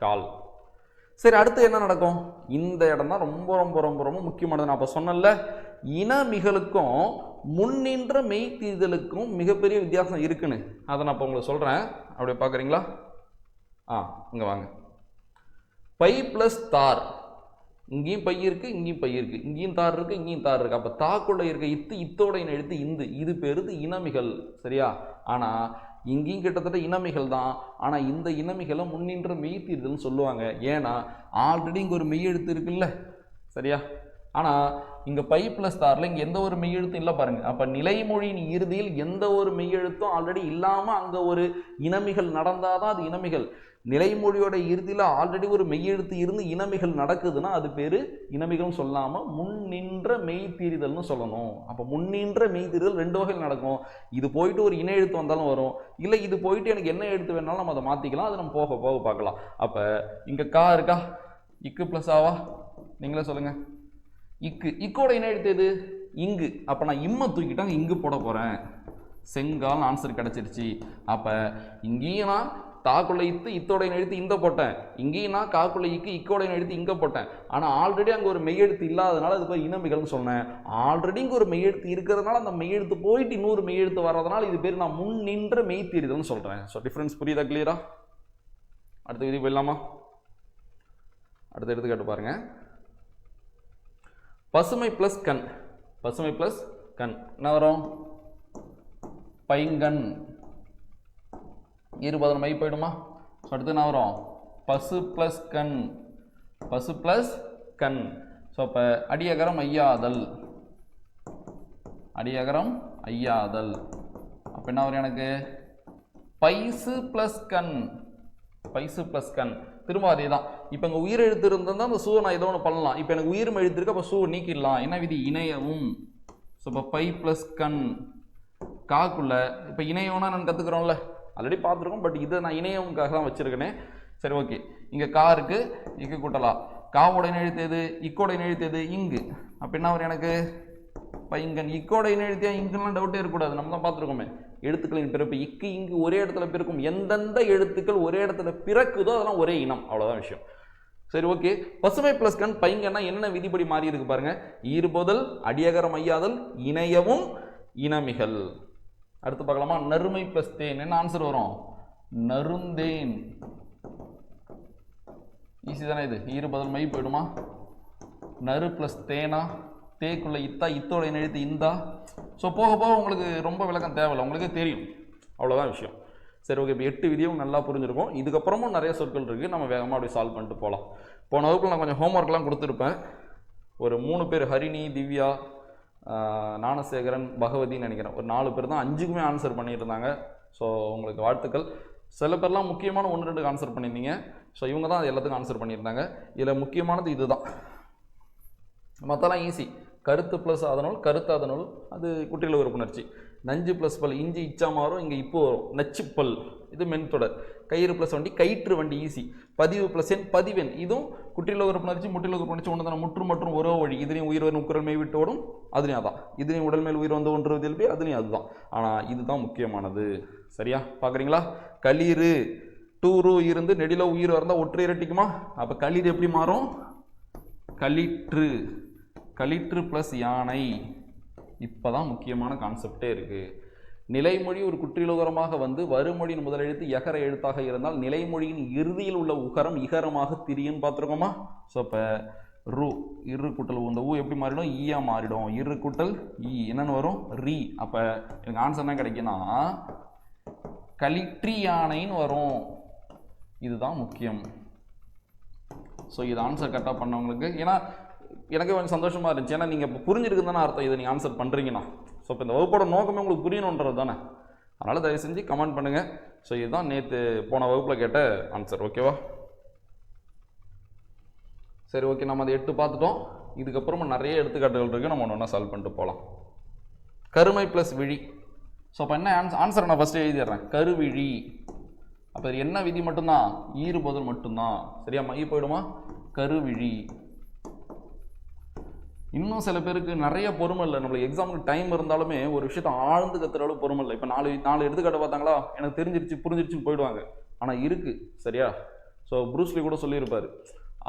கால். சரி, அடுத்து என்ன நடக்கும்? இந்த இடம் தான் ரொம்ப ரொம்ப ரொம்ப ரொம்ப முக்கியமானது. நான் அப்போ சொன்னல, இனமிகளுக்கும் முன்னின்ற மெய்தீதலுக்கும் மிகப்பெரிய வித்தியாசம் இருக்குன்னு. அதை நான் இப்போ உங்களுக்கு சொல்கிறேன். அப்படியே பார்க்குறீங்களா? இங்கே வாங்க. பை ப்ளஸ் தார். இங்கேயும் பை இருக்குது, இங்கேயும் பை இருக்குது, இங்கேயும் தார் இருக்குது, இங்கேயும் தார் இருக்குது. அப்போ தாக்குள்ள இருக்க இத்தோட எழுத்து இந்து, இது பேருது இனமிகள். சரியா? ஆனால் இங்கேயும் கிட்டத்தட்ட இனமிகள் தான். ஆனால் இந்த இனமிகளை முன்னின்ற மெய்தீர்தல்னு சொல்லுவாங்க. ஏன்னா ஆல்ரெடி இங்கே ஒரு மெய் எழுத்து இருக்குல்ல. சரியா? ஆனால் இங்கே பை ப்ளஸ் தாரில் இங்கே எந்த ஒரு மெய்யெழுத்தும் இல்லை பாருங்க. அப்போ நிலைமொழியின் இறுதியில் எந்த ஒரு மெய்யெழுத்தும் ஆல்ரெடி இல்லாமல் அங்கே ஒரு இனமிகள் நடந்தால் தான் அது இனமிகள். நிலைமொழியோட இறுதியில் ஆல்ரெடி ஒரு மெய்யெழுத்து இருந்து இனமிகள் நடக்குதுன்னா அது பேர் இனமிகள்னு சொல்லாமல் முன்னின்ற மெய்தீரிதல்னு சொல்லணும். அப்போ முன்னின்ற மெய்தீரிதல் ரெண்டு வகையில் நடக்கும். இது போயிட்டு ஒரு இன எழுத்து வந்தாலும் வரும், இல்லை இது போயிட்டு எனக்கு என்ன எழுத்து வேணாலும் நம்ம அதை மாற்றிக்கலாம். அது நம்ம போக போக பார்க்கலாம். அப்போ இங்கே கா இருக்கா? இக்கு ப்ளஸ் ஆவா? நீங்களே சொல்லுங்கள். இக்கோட இன எழுத்து எது? இங்கு. அப்போ நான் இம்மை தூக்கிட்டாங்க, இங்கு போட போகிறேன். செங்கால் ஆன்சர் கிடச்சிருச்சு. அப்போ இங்கேயும் நான் தாக்குள்ள இத்தோட எழுத்து இந்த போட்டேன், இங்கேயும் நான் காக்குள்ள இக்கோட எழுத்து இங்கே போட்டேன். ஆனால் ஆல்ரெடி அங்கே ஒரு மெய்யெழுத்து இல்லாதனால அது போய் இனமிகள்னு சொன்னேன். ஆல்ரெடி இங்கே ஒரு மெய்யெழுத்து இருக்கிறதுனால அந்த மெய்யெழுத்து போயிட்டு இன்னொரு மெய்யெழுத்து வர்றதுனால இது பேர் நான் முன் நின்ற மெய்தீரிதல்னு சொல்கிறேன். ஸோ டிஃப்ரென்ஸ் புரியுதா? கிளியரா? அடுத்த விதி போயிடலாமா? அடுத்த எடுத்துக்காட்டு பாருங்க. பசுமை பிளஸ் கண். பசுமை பிளஸ் கண் என்ன வரும்? பைங்கண். இருபது மை போயிடுமா? அடுத்து என்ன வரும்? பசு பிளஸ் கண். பசு பிளஸ் கண். ஸோ அப்போ அடியகரம் ஐயாதல். அடியகரம் ஐயாதல். அப்போ என்ன வரும் எனக்கு? பைசு பிளஸ் கண். பைசு பிளஸ் கண். திரும்ப அதே தான். இப்போ இங்கே உயிர் எழுத்து இருந்தால் அந்த சூவை நான் ஏதோ ஒன்று பண்ணலாம். இப்போ எனக்கு உயிர் எழுத்து இருக்கு, அப்போ சூவை நீக்கிடலாம். என்ன விதி? இணையவும். ஸோ இப்போ பை ப்ளஸ் கண். காக்குள்ள இப்போ இணையம்னா நான் கற்றுக்குறோம்ல, ஆல்ரெடி பார்த்துருக்கோம். பட் இதை நான் இணையவுக்காக தான் வச்சுருக்கேனே. சரி, ஓகே. இங்கே கா இருக்குது, இக்கு கூட்டலாம். காவோட எழுத்து எது? இக்கோட எழுத்து எது? இங்கு. அப்போ என்ன வரும் எனக்கு? பைங்கன். இக்கோட எழுத்தியா இங்குலாம் டவுட்டே இருக்கக்கூடாது, நம்ம தான் பார்த்துருக்கோமே. எழுத்துக்களின் பிறப்பு இக்கு இங்கு ஒரே இடத்துல பிறக்கும். எந்தெந்த எழுத்துக்கள் ஒரே இடத்துல பிறக்குதோ அதெல்லாம் ஒரே இனம். அவ்வளோதான் விஷயம். சரி, ஓகே. பசுமை பிளஸ் கண் பைங்கன்னா என்ன விதிப்படி மாறி இருக்கு பாருங்க. ஈர்போதல், அடியகரம் ஐயாதல், இணையவும், இனமிகள். அடுத்து பார்க்கலாமா? நறுமை பிளஸ் தேன். என்ன ஆன்சர் வரும்? நருந்தேன். ஈஸி தானே இது? ஈர்போதல் மை போயிடுமா? நறு பிளஸ் தேனா? தேக்குள்ள இத்தா, இத்தோட எழுத்து இந்தா. ஸோ போக போக உங்களுக்கு ரொம்ப விளக்கம் தேவையில்லை, உங்களுக்கே தெரியும். அவ்வளோதான் விஷயம். சரி, ஓகே. இப்போ 8 விதியும் நல்லா புரிஞ்சிருக்கும். இதுக்கப்புறமும் நிறைய சொற்கள் இருக்குது, நம்ம வேகமாக அப்படி சால்வ் பண்ணிட்டு போகலாம். போன வகுப்பில் நான் கொஞ்சம் ஹோம்ஒர்க்லாம் கொடுத்துருப்பேன். ஒரு 3 பேர், ஹரிணி, திவ்யா, ஞானசேகரன், பகவதின்னு நினைக்கிறேன். ஒரு 4 பேர் தான் 5க்குமே ஆன்சர் பண்ணிட்டு இருந்தாங்க. ஸோ உங்களுக்கு வாழ்த்துக்கள். சில பேர்லாம் முக்கியமான 1-2 ஆன்சர் பண்ணியிருந்தீங்க. ஸோ இவங்க தான் அது எல்லாத்துக்கும் ஆன்சர் பண்ணியிருந்தாங்க. இதில் முக்கியமானது இதுதான். மற்றெல்லாம் ஈஸி. கருத்து ப்ளஸ் அதனுள், கருத்து அதனுள், அது குற்றியல் உறுப்புணர்ச்சி. நஞ்சு ப்ளஸ் பல், இஞ்சி இச்சா மாறும், இங்கே இப்போ வரும். நச்சுப்பல், இது மென்தொடர். கயிறு ப்ளஸ் வண்டி, கயிற்று வண்டி, ஈஸி. பதிவு ப்ளஸ் எண், பதிவெண், இதுவும் குற்றியல் உறுப்புணர்ச்சி, முற்றியல் உறுப்புணர்ச்சி ஒன்று தானே. முற்று மற்றும் ஒரோ வழி, இதுலேயும் உயிர் வரும், உக்குரல் மெய் விட்டு ஓடும், அதுலேயும் அதான். இதுலேயும் உடல் மேல் உயிர் வந்து ஒன்று இயல்பு, அதுலேயும் அதுதான். ஆனால் இதுதான் முக்கியமானது. சரியா? பார்க்குறீங்களா? களிறு, டூரு இருந்து நெடில உயிர் வந்தால் ஒற்று இரட்டிக்குமா? அப்போ களிறு எப்படி மாறும்? களிற்று. களிற்று ப்ளஸ் யானை. இப்போ தான் முக்கியமான கான்செப்டே இருக்குது. நிலைமொழி ஒரு குற்றியலுகரமாக வந்து வருமொழியின் முதல் எழுத்து எகர எழுத்தாக இருந்தால் நிலைமொழியின் இறுதியில் உள்ள உகரம் இகரமாக திரியும். பார்த்துருக்கோமா? ஸோ இப்போ ரு, இரு கூட்டல் இந்த ஊ எப்படி மாறிடும்? ஈயா மாறிடும். இரு கூட்டல் ஈ என்னென்னு வரும்? ரீ. அப்போ எனக்கு ஆன்சர் என்ன கிடைக்குன்னா களிற்றி யானைன்னு வரும். இதுதான் முக்கியம். ஸோ இது ஆன்சர் கரெக்டாக பண்ணவங்களுக்கு, ஏன்னா எனக்கு கொஞ்சம் சந்தோஷமாக இருந்துச்சு. ஏன்னா நீங்கள் இப்போ புரிஞ்சிருக்குன்னு தானே அர்த்தம் இதை நீங்கள் ஆன்சர் பண்ணுறீங்கன்னா. ஸோ இப்போ இந்த வகுப்போட நோக்கமே உங்களுக்கு புரியணுன்றது தானே. அதனால் தயவு செஞ்சு கமெண்ட் பண்ணுங்கள். ஸோ இதுதான் நேற்று போன வகுப்பில் கேட்ட ஆன்சர். ஓகேவா? சரி, ஓகே. நம்ம அதை 8 பார்த்துட்டோம். இதுக்கப்புறமா நிறைய எடுத்துக்காட்டுகள் இருக்குது, நம்ம ஒன்று ஒன்றா சால்வ் பண்ணிட்டு போகலாம். கருமை ப்ளஸ் விழி. ஸோ அப்போ என்ன ஆன்சரை நான் ஃபஸ்ட்டு எழுதிடுறேன். கருவிழி. அப்போ இது என்ன விதி மட்டும்தான்? ஈறுபொருள் மட்டும்தான். சரியா? மை போயிடுமா? கருவிழி. இன்னும் சில பேருக்கு நிறைய பொறுமை இல்லை. நம்மளுக்கு எக்ஸாமுக்கு டைம் இருந்தாலுமே ஒரு விஷயத்தை ஆழ்ந்து கத்துற அளவு பொறுமை இல்லை. இப்போ 4 எடுத்துக்காட்ட பார்த்தாங்களா, எனக்கு தெரிஞ்சிருச்சு புரிஞ்சிருச்சுன்னு போயிடுவாங்க. ஆனால் இருக்குது. சரியா? ஸோ ப்ரூஸ்லி கூட சொல்லியிருப்பார்,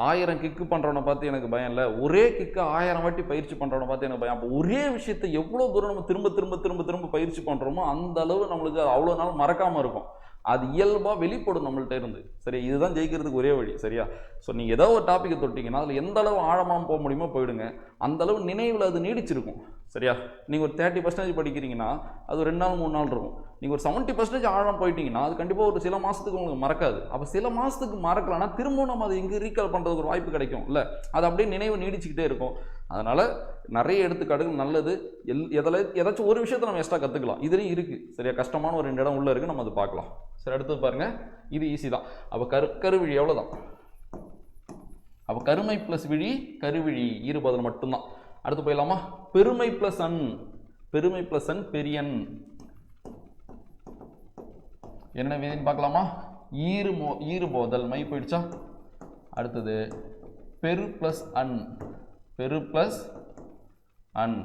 1000 கிக்கு பண்ணுறவனை பார்த்து எனக்கு பயம் இல்லை, ஒரே கிக்கு 1000 வாட்டி பயிற்சி பண்ணுறவனை பார்த்து எனக்கு பயம். அப்போ ஒரே விஷயத்தை எவ்வளோ தூரம் நம்ம திரும்ப திரும்ப திரும்ப திரும்ப பயிற்சி பண்ணுறோமோ அந்த அளவு நம்மளுக்கு அவ்வளோ நாள் மறக்காமல் இருக்கும். அது இயல்பாக வெளிப்படும் நம்மள்கிட்ட இருந்து. சரி, இதுதான் ஜெயிக்கிறதுக்கு ஒரே வழி. சரியா? ஸோ நீங்கள் ஏதோ ஒரு டாப்பிக்கை தொட்டிங்கன்னா அதில் எந்த அளவு ஆழமாக போக முடியுமோ போயிடுங்க. அந்த அளவு நினைவில் அது நீடிச்சிருக்கும். சரியா? நீங்கள் ஒரு 30% படிக்கிறீங்கன்னா அது 2 நாள் 3 நாள் இருக்கும். நீங்கள் ஒரு 70% ஆழம் போயிட்டீங்கன்னா அது கண்டிப்பாக ஒரு சில மாதத்துக்கு உங்களுக்கு மறக்காது. அப்போ சில மாதத்துக்கு மறக்கலைன்னா திரும்பவும் நம்ம அதை இங்கே ரீகால் பண்ணுறதுக்கு ஒரு வாய்ப்பு கிடைக்கும் இல்லை? அது அப்படியே நினைவு நீடிச்சுக்கிட்டே இருக்கும். அதனால் நிறைய எடுத்துக்காட்டுகள் நல்லது. ஏதாச்சும் ஒரு விஷயத்தை நம்ம எக்ஸ்ட்ரா கற்றுக்கலாம். இதுலேயும் இருக்குது. சரியா? கஷ்டமான ஒரு 2 இடம் உள்ளே இருக்குது, நம்ம அதை பார்க்கலாம். சரி, அடுத்து பாருங்கள். இது ஈஸி தான். அப்போ கருவிழி எவ்வளோதான். அப்போ கருமை ப்ளஸ் விழி, கருவிழி, ஈறுபொருள் மட்டும்தான். அடுத்து போயிடலாமா? பெருமை ப்ளஸ் அன். பெருமை ப்ளஸ் அன், பெரியன். என்ன வேதின்னு பார்க்கலாமா? ஈறுபோதல். மை போயிடுச்சா? அடுத்தது பெரு ப்ளஸ் அன். பெரு ப்ளஸ் அன்.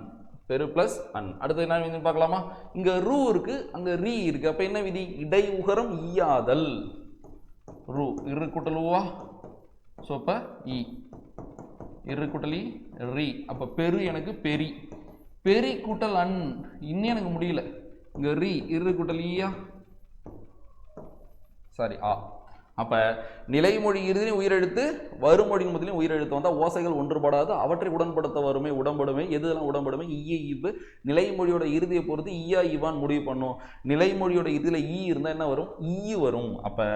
பெரு ப்ளஸ் அன். அடுத்து என்ன விதின்னு பார்க்கலாமா? இங்கே ரூ இருக்கு, அங்கே ரீ இருக்கு. அப்போ என்ன விதி? இடை உகரம் ஈயாதல். ரூ இரு கூட்டலுவா. ஸோ அப்போ இ இரு கூட்டலி ரீ. அப்போ பெரு எனக்கு பெரி. பெரி கூட்டல் அன். இன்னும் எனக்கு முடியல. இங்கே ரீ இரு கூட்டல் ஈயா, சாரி ஆ. அப்போ நிலைமொழி இறுதியும் உயிரெழுத்து, வருமொழியின் முதலையும் உயிரெழுத்து வந்தால் ஓசைகள் ஒன்றுபடாது, அவற்றை உடன்படுத்த வருமே உடம்படுமை. எதுலாம் உடம்படுமை? ஈய இவ்வு. நிலைமொழியோட இறுதியை பொறுத்து ஈயா இவான் முடிவு பண்ணும். நிலைமொழியோட இறுதியில் ஈ இருந்தால் என்ன வரும்? ஈ வரும். அப்போ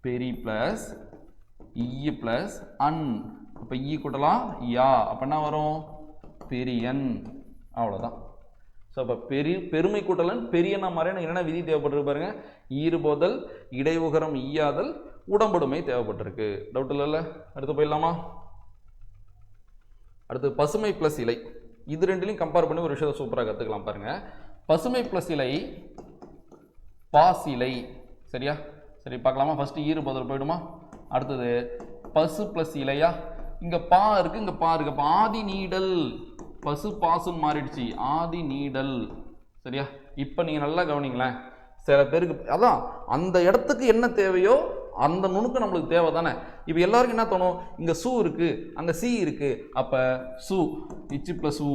பெரி ப்ளஸ் ஈ ப்ளஸ் அன். அப்போ ஈ கூட்டலாம் யா. அப்போ என்ன வரும்? பெரியன். அவ்வளோதான். ஸோ அப்போ பெருமை கூட்டலன் பெரியனா மாதிரியான என்னென்ன விதி தேவைப்பட்டிருக்கு பாருங்க. ஈறுபோதல், இடைவுகரம் ஈயாதல், உடம்படுமை தேவைப்பட்டிருக்கு. டவுட் இல்லைல்ல? அடுத்து போயிடலாமா? அடுத்து பசுமை ப்ளஸ் இலை. இது ரெண்டுலையும் கம்பேர் பண்ணி ஒரு விஷயத்தை சூப்பராக கற்றுக்கலாம் பாருங்க. பசுமை ப்ளஸ் இலை, பாசிலை. சரியா? சரி, பார்க்கலாமா? ஃபர்ஸ்ட் ஈறுபோதல் போயிடுமா? அடுத்தது பசு ப்ளஸ் இலையா. இங்கே பா இருக்கு, இங்கே பா இருக்கு. அப்போ ஆதி நீடல். பசு பாசுன்னு மாறிடுச்சு, ஆதி நீடல். சரியா? இப்போ நீங்கள் நல்லா கவனிங்களேன். சில பேருக்கு அதான் அந்த இடத்துக்கு என்ன தேவையோ அந்த நுணுக்கு நம்மளுக்கு தேவை தானே. இப்போ எல்லாருக்கும் என்ன தோணும்? இங்கே சூ இருக்கு, அங்கே சி இருக்கு. அப்போ சு இச்சு ப்ளஸ் ஊ,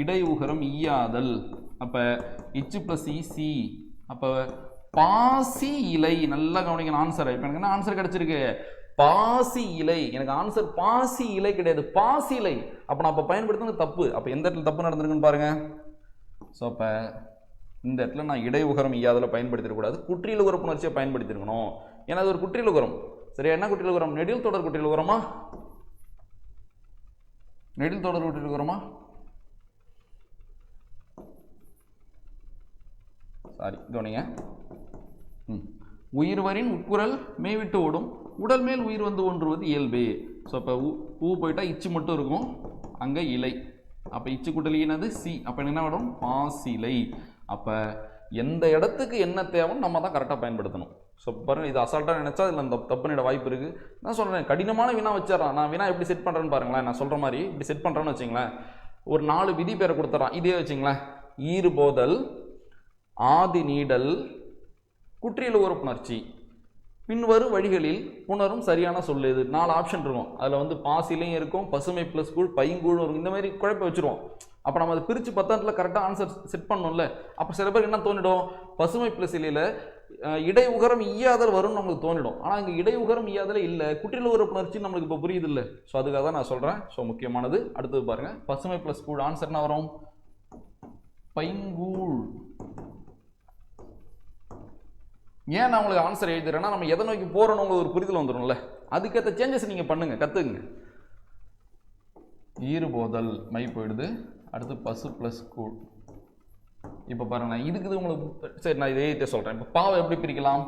இடை உகரம் ஈயாதல். அப்போ இச்சு ப்ளஸ் இ சி. அப்போ பாசி இலை. நல்லா கவனிக்கணும் ஆன்சரை. இப்போ எனக்கு என்ன ஆன்சர் கிடைச்சிருக்கு? பாசி இலை. எனக்கு ஆன்சர் பாசி இலை கிடையாது, பாசி இலை. அப்போ நான் அப்போ பயன்படுத்தினது தப்பு. அப்போ எந்த இடத்துல தப்பு நடந்திருக்குன்னு பாருங்க. ஸோ அப்போ இந்த இடத்துல நான் இடை உகரம் ஈயாதில் பயன்படுத்திடக்கூடாது, குற்றியல் உகர புணர்ச்சியை பயன்படுத்திருக்கணும். ஏன்னா அது ஒரு குற்றியல் உகரம். சரியா? என்ன குற்றியல் உகரம்? நெடில் தொடர் குற்றியல் உகரமா? நெடில் தொடர் குற்றியல் உகரமா? சாரி, கவனிங்க. உயிர்வரின் உட்குரல் மேய்விட்டு ஓடும், உடல் மேல் உயிர் வந்து ஒன்றுவது இயல்பே. ஸோ அப்போ ஊ போயிட்டா இச்சு மட்டும் இருக்கும், அங்கே இலை. அப்போ இச்சு கூட்டலினது சி. அப்போ என்ன வரும்? பாசிலை. அப்போ எந்த இடத்துக்கு என்ன தேவைன்னு நம்ம தான் கரெக்டாக பயன்படுத்தணும். ஸோ பாருங்கள், இது அசால்ட்டாக நினச்சா இதில் அந்த தப்புனிட வாய்ப்பு இருக்குது. நான் சொல்கிறேன், கடினமான வினா வச்சிடறான். நான் வினா எப்படி செட் பண்ணுறேன்னு பாருங்களேன். நான் சொல்கிற மாதிரி இப்படி செட் பண்ணுறேன்னு வச்சிங்களேன். ஒரு 4 விதி பேரை கொடுத்துட்றான். இதே வச்சிங்களேன். ஈறுபோதல், ஆதி நீடல், குற்றியல் உகர புணர்ச்சி, பின்வரும் வழிகளில் புணரும் சரியான சொல்லு. இது 4 ஆப்ஷன் இருக்கும். அதில் வந்து பாசிலையும் இருக்கும், பசுமை ப்ளஸ் கூழ், பைங்கூழும் இருக்கும். இந்த மாதிரி குழப்ப வச்சுருவோம். அப்போ நம்ம அதை பிரித்து 10 கரெக்டாக ஆன்சர் செட் பண்ணணும்ல. அப்போ சில பேருக்கு என்ன தோணிடும்? பசுமை ப்ளஸ் இலையில் இடை உகரம் ஈயாதல் வரும்னு நம்மளுக்கு தோணிடும். ஆனால் இங்கே இடை உகரம் ஈயாதலே இல்லை, குற்றியல் உகர புணர்ச்சி நம்மளுக்கு இப்போ புரியுது இல்லை. ஸோ அதுக்காக தான் நான் சொல்கிறேன். ஸோ முக்கியமானது. அடுத்தது பாருங்கள், பசுமை ப்ளஸ் கூழ் ஆன்சர் என்ன வரும்? பைங்கூழ். ஏன் நான் உங்களுக்கு ஆன்சர் எழுதுறேன்னா நம்ம எதை நோக்கி போகிறோன்னு உங்களுக்கு ஒரு புரிதல் வந்துடும்ல. அதுக்கேற்ற சேஞ்சஸ் நீங்கள் பண்ணுங்க, கற்றுக்குங்க. ஈறுபோதல் மை போயிடுது. அடுத்து பசு ப்ளஸ் கூழ். இப்போ பாருங்க, இதுக்கு உங்களுக்கு சரி நான் இதே சொல்கிறேன். இப்போ பாவை எப்படி பிரிக்கலாம்?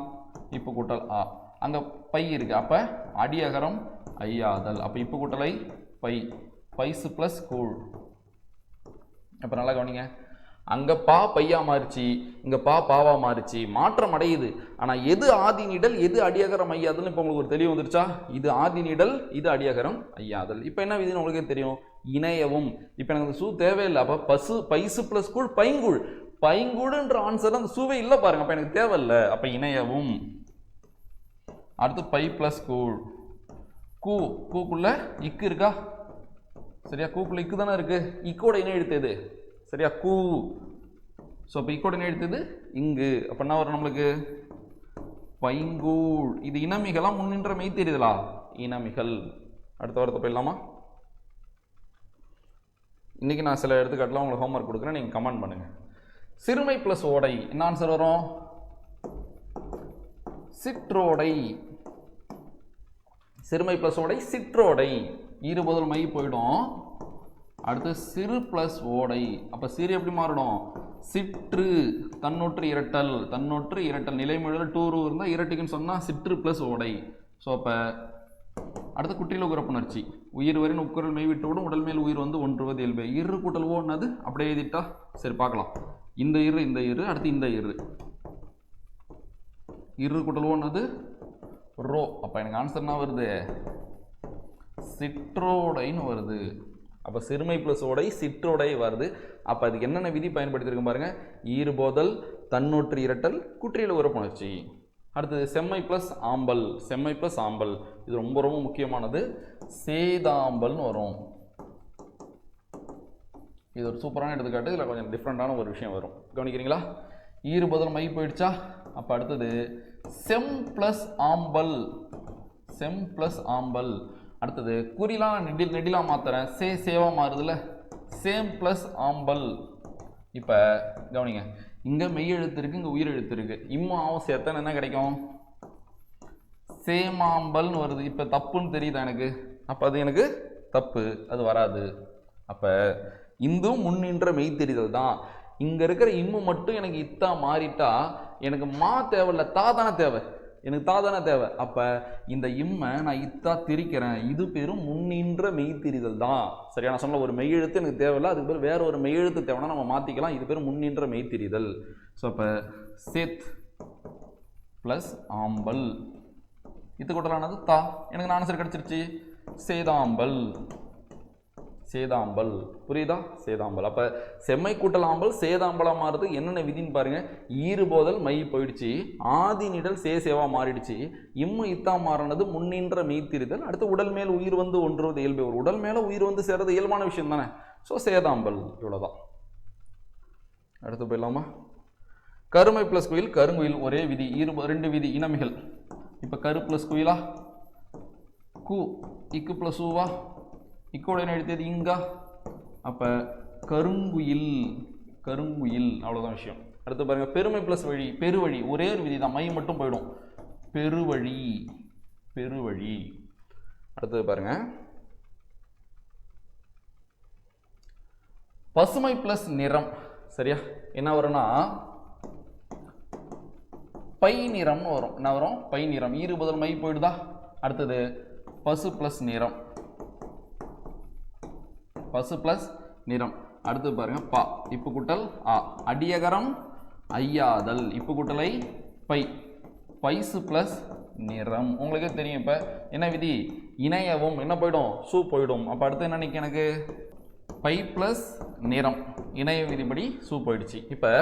இப்போ கூட்டல் ஆ, அங்கே பை இருக்குது, அப்போ அடியகரம் ஐயாதல், அப்போ இப்போ கூட்டலை பை, பைசு ப்ளஸ் கூழ். அப்போ நல்லா கவனிங்க, அங்கே பா பையா மாறிச்சு, இங்கே பா பாவா மாறிச்சு, மாற்றம் அடையுது. ஆனால் எது ஆதி நீடல் எது அடியகரம் ஐயாதல்னு இப்போ உங்களுக்கு ஒரு தெளிவு வந்துருச்சா? இது ஆதி நீடல், இது அடியகரம் ஐயாதல். இப்போ என்ன விதின்னு உங்களுக்கே தெரியும், இணையவும். இப்போ எனக்கு அந்த சூ தேவையில்லை, அப்போ பசு பைசு ப்ளஸ் கூழ் பைங்கூழ். பைங்கூழ்ன்ற ஆன்சர் அந்த சூவே இல்லை பாருங்க, அப்போ எனக்கு தேவையில்லை, அப்போ இணையவும். அடுத்து பை ப்ளஸ் கூழ். கூ, கூக்குள்ள இக்கு இருக்கா? சரியா, கூக்குள்ள இக்கு தானே இருக்கு, இக்கோட இணை எழுத்து எது? சரியா, கூ. ஸோ இப்போ இக்கோட இணை எழுத்து இங்கு, அப்போ என்ன வரும் நம்மளுக்கு? பைங்கூழ். இது இனமிகளா முன்னின்ற மெய் தெரியுதுலா? இனமிகள். அடுத்த வாரத்தை போயிடலாமா? இன்னைக்கு நான் சில எடுத்துக்காட்டுலாம் உங்களுக்கு ஹோம்ஒர்க் கொடுக்குறேன், நீங்கள் கமெண்ட் பண்ணுங்க. சிறுமை பிளஸ் ஓடை என்ன ஆன்சர் வரும்? சிற்றோடை. சிறுமை பிளஸ் ஓடை சிற்றோடை. ஈறுபோதல் மை போயிடும். அடுத்து சிறு பிளஸ் ஓடை, அப்போ சிறு எப்படி மாறிடும்? சிற்று. தன்னொற்று இரட்டல், தன்னொற்று இரட்டல், நிலைமொழியில் டூரு இருந்தால் இரட்டிக்குன்னு சொன்னால் சிற்று பிளஸ் ஓடை. ஸோ அப்போ அடுத்து குற்றியல் உகரப்புணர்ச்சி. உயிர் வரின் உட்குரல் மெய் விட்டுவிடும், உடல் மேல் உயிர் வந்து ஒன்றுவது இயல்பு. இரு கூட்டல் ஓன்னது அப்படியே எழுதிட்டா சரி, பார்க்கலாம். இந்த இரு, இந்த இரு, அடுத்து இந்த இரு, இரு கூட்டல் ஓன்னது ரோ. அப்போ எனக்கு ஆன்சர் என்ன வருது? சிற்றோடைன்னு வருது. அப்போ சிறுமை பிளஸ் ஓடை சிற்றோடை வருது. அப்போ அதுக்கு என்னென்ன விதி பயன்படுத்தியிருக்கும் பாருங்க, ஈறுபோதல், தன்னொற்று இரட்டல், குற்றியல் உகரப்புணர்ச்சி. அடுத்தது செம்மை ப்ளஸ் ஆம்பல். செம்மை ப்ளஸ் ஆம்பல் இது ரொம்ப ரொம்ப முக்கியமானது. சேதாம்பல்னு வரும். இது ஒரு சூப்பரான எடுத்துக்காட்டு. இதில் கொஞ்சம் டிஃப்ரெண்டான ஒரு விஷயம் வரும், கவனிக்கிறீங்களா? ஈறுபோதல் மை போயிடுச்சா? அப்போ அடுத்தது செம் ப்ளஸ் ஆம்பல். செம் ப்ளஸ் ஆம்பல். அடுத்தது குறிலாம் நெடிலா மாத்துறேன், சேவா மாறுதுல, சேம் ப்ளஸ் ஆம்பல். இப்போ கவனிங்க, இங்கே மெய் எழுத்து இருக்குது, இங்கே உயிர் எழுத்து இருக்குது, இம்மாவும் சேர்த்தா என்ன கிடைக்கும்? சேமாம்பல்னு வருது. இப்போ தப்புன்னு தெரியுதா எனக்கு? அப்போ அது எனக்கு தப்பு, அது வராது. அப்போ இந்தும் முன்னின்ற மெய் தெரிதல் தான். இங்கே இருக்கிற இம்மு மட்டும் எனக்கு இத்தா மாறிட்டா எனக்கு மா தேவையில்ல, தா தானே தேவை, எனக்கு தா தானே தேவை. அப்போ இந்த இம்மை நான் இத்தா திரிக்கிறேன், இது பேரும் முன்னின்ற மெய் தெரிதல் தான். சரியா, நான் சொன்ன ஒரு மெய் எழுத்து எனக்கு தேவையில்லை, அதுக்கு பேர் வேற ஒரு மெய் எழுத்து தேவைன்னா நம்ம மாற்றிக்கலாம். இது பேர் முன்னின்ற மெய் தெரிதல். ஸோ அப்போ சேத் ப்ளஸ் ஆம்பல், இது கூட்டலானது தா. எனக்கு ஆன்சர் கிடச்சிருச்சு, சேதாம்பல். சேதாம்பல் புரியுதா? சேதாம்பல். அப்போ செம்மை கூட்டல் ஆம்பல் சேதாம்பலா மாறுது. என்னென்ன விதின்னு பாருங்க. ஈறுபோதல் மை போயிடுச்சு, ஆதி நிடல் சேவா மாறிடுச்சு, இம்மு இத்தா மாறினது முன்னின்ற மெய்த்திரிதல். அடுத்து உடல் மேல் உயிர் வந்து ஒன்றுவது இயல்பு. ஒரு உடல் மேலே உயிர் வந்து சேர்றது இயல்பான விஷயம் தானே. ஸோ சேதாம்பல் இவ்வளோதான். அடுத்து போயிடலாமா? கருமை பிளஸ் குயில் கருங்குயில் ஒரே விதி. ரெண்டு விதி இனமிகள். இப்போ கரு பிளஸ் குயிலா, கு இக்கு பிளஸ் ஊவா, இக்கோட என்ன எழுதியது இங்கா, அப்போ கருங்குயில். கருங்குயில் அவ்வளோதான் விஷயம். அடுத்து பாருங்க, பெருமை பிளஸ் வழி பெருவழி ஒரே ஒரு விதி தான், மை மட்டும் போயிடும், பெருவழி. பெருவழி. அடுத்தது பாருங்க, பசுமை பிளஸ் நிறம். சரியா, என்ன வரும்னா பை நிறம்னு வரும். என்ன வரும்? பை நிறம். ஈறுபோதல் மை போயிடுதா? அடுத்தது பசு பிளஸ் நிறம். பசு பிளஸ் நிறம். அடுத்து பாருங்க, பா இப்பு கூட்டல் ஆ, அடியகரம் ஐயாதல், இப்பு கூட்டலை பை, பைசு பிளஸ் நிறம். உங்களுக்கே தெரியும். இப்போ என்ன விதி? இணையவும். என்ன போயிடும்? சூ போயிடும். அப்போ அடுத்து என்ன நினைக்க எனக்கு? பை பிளஸ் நிறம். இணைய விதிப்படி சூ போயிடுச்சு. இப்போ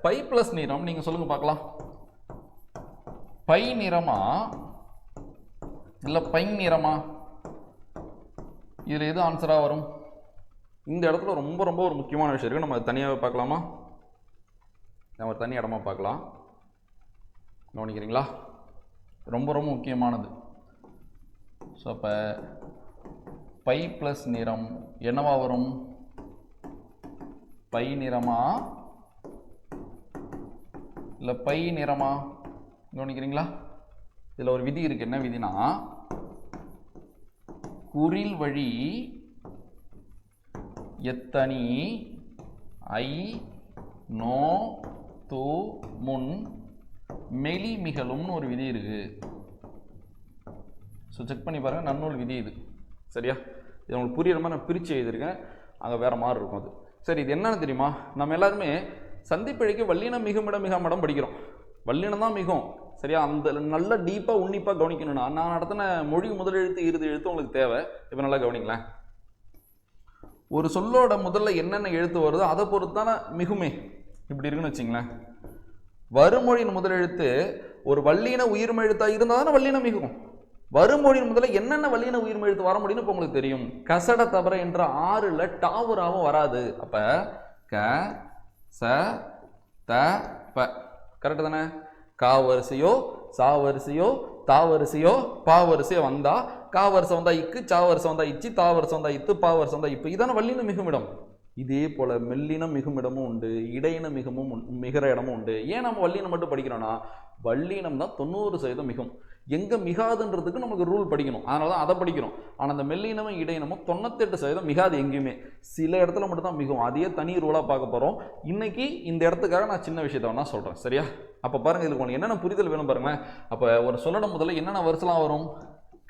பை பிளஸ் நிறம் நீங்கள் சொல்லுங்க பார்க்கலாம். பை நிறமா இல்லை பை நிறமா? இதில் எது ஆன்சராக வரும்? இந்த இடத்துல ரொம்ப ரொம்ப ஒரு முக்கியமான விஷயம் இருக்குது. நம்ம தனியாக பார்க்கலாமா? நம்ம தனி இடமா பார்க்கலாம். கவனிக்கிறீங்களா? ரொம்ப ரொம்ப முக்கியமானது. ஸோ அப்போ பை ப்ளஸ் நிறம் என்னவா வரும்? பை நிறமா இல்லை பை நிறமா? கவனிக்கிறீங்களா? இதில் ஒரு விதி இருக்குது. என்ன விதினா, குறில் வழி எத்தனி ஐ நோ து முன் மெலி மிகழும்னு ஒரு விதி இருக்கு. ஸோ செக் பண்ணி பாருங்க, நன்னூல் விதி இது. சரியா? இது உங்களுக்கு புரியுற மாதிரி நான் பிரித்து எழுதியிருக்கேன், அங்கே வேறு மாதிரி இருக்கும் அது. சரி, இது என்னன்னு தெரியுமா? நம்ம எல்லாருமே சந்திப்பிழைக்கு வல்லினம் மிகுமிடம் மிகாமடம் படிக்கிறோம். வல்லினம் தான் மிகும். சரியா? அந்த நல்லா டீப்பாக உன்னிப்பாக கவனிக்கணும்னா நான் நடத்தின மொழி முதலெழுத்து இறுதி எழுத்து உங்களுக்கு தேவை. இப்போ நல்லா கவனிங்களேன். ஒரு சொல்லோட முதல்ல என்னென்ன எழுத்து வருதோ அதை பொறுத்து தானே மிகுமே. இப்படி இருக்குன்னு வச்சிங்களேன். வருமொழியின் முதலெழுத்து ஒரு வல்லின உயிர்மை எழுத்தாக இருந்தால் தானே வல்லினம் மிகும். வருமொழியின் முதல்ல என்னென்ன வல்லின உயிர்மை எழுத்து வர முடியும்னு இப்போ உங்களுக்கு தெரியும். கசட தவிர என்ற 6ல் டாவுராவும் வராது. அப்போ க ச த ப கரெக்டு தானே? கா வரிசையோ சா வரிசையோ தா வரிசையோ பா வரிசையோ வந்தா கா வரிசை வந்தா இக்கு, சா வரிசை வந்தா இச்சி, தா வரிசை வந்தா இத்து, பா வரிசை வந்தா இப்போ. இதான வல்லின மிகுமிடம். இதே போல மெல்லினம் மிகுமிடமும் உண்டு, இடையின மிகமும் மிகிற இடமும் உண்டு. ஏன் நம்ம வல்லினம் மட்டும் படிக்கிறோம்னா வல்லினம் தான் 90% மிகும். எங்கே மிகாதுன்றதுக்கு நமக்கு ரூல் படிக்கணும், அதனால தான் அதை படிக்கிறோம். ஆனால் அந்த மெல்லினமும் இடையினமும் 98% மிகாது எங்கேயுமே. சில இடத்துல மட்டும் தான் மிகும். அதையே தனி ரூலாக பார்க்க போகிறோம். இன்னைக்கு இந்த இடத்துக்காக நான் சின்ன விஷயத்த வேணா சொல்கிறேன். சரியா? அப்போ பாருங்கள், இதுக்கு உங்களுக்கு என்னென்ன புரிதல் வேணும் பாருங்களேன். அப்போ ஒரு சொல்லட முதல்ல என்னென்ன வருஷலாம் வரும்?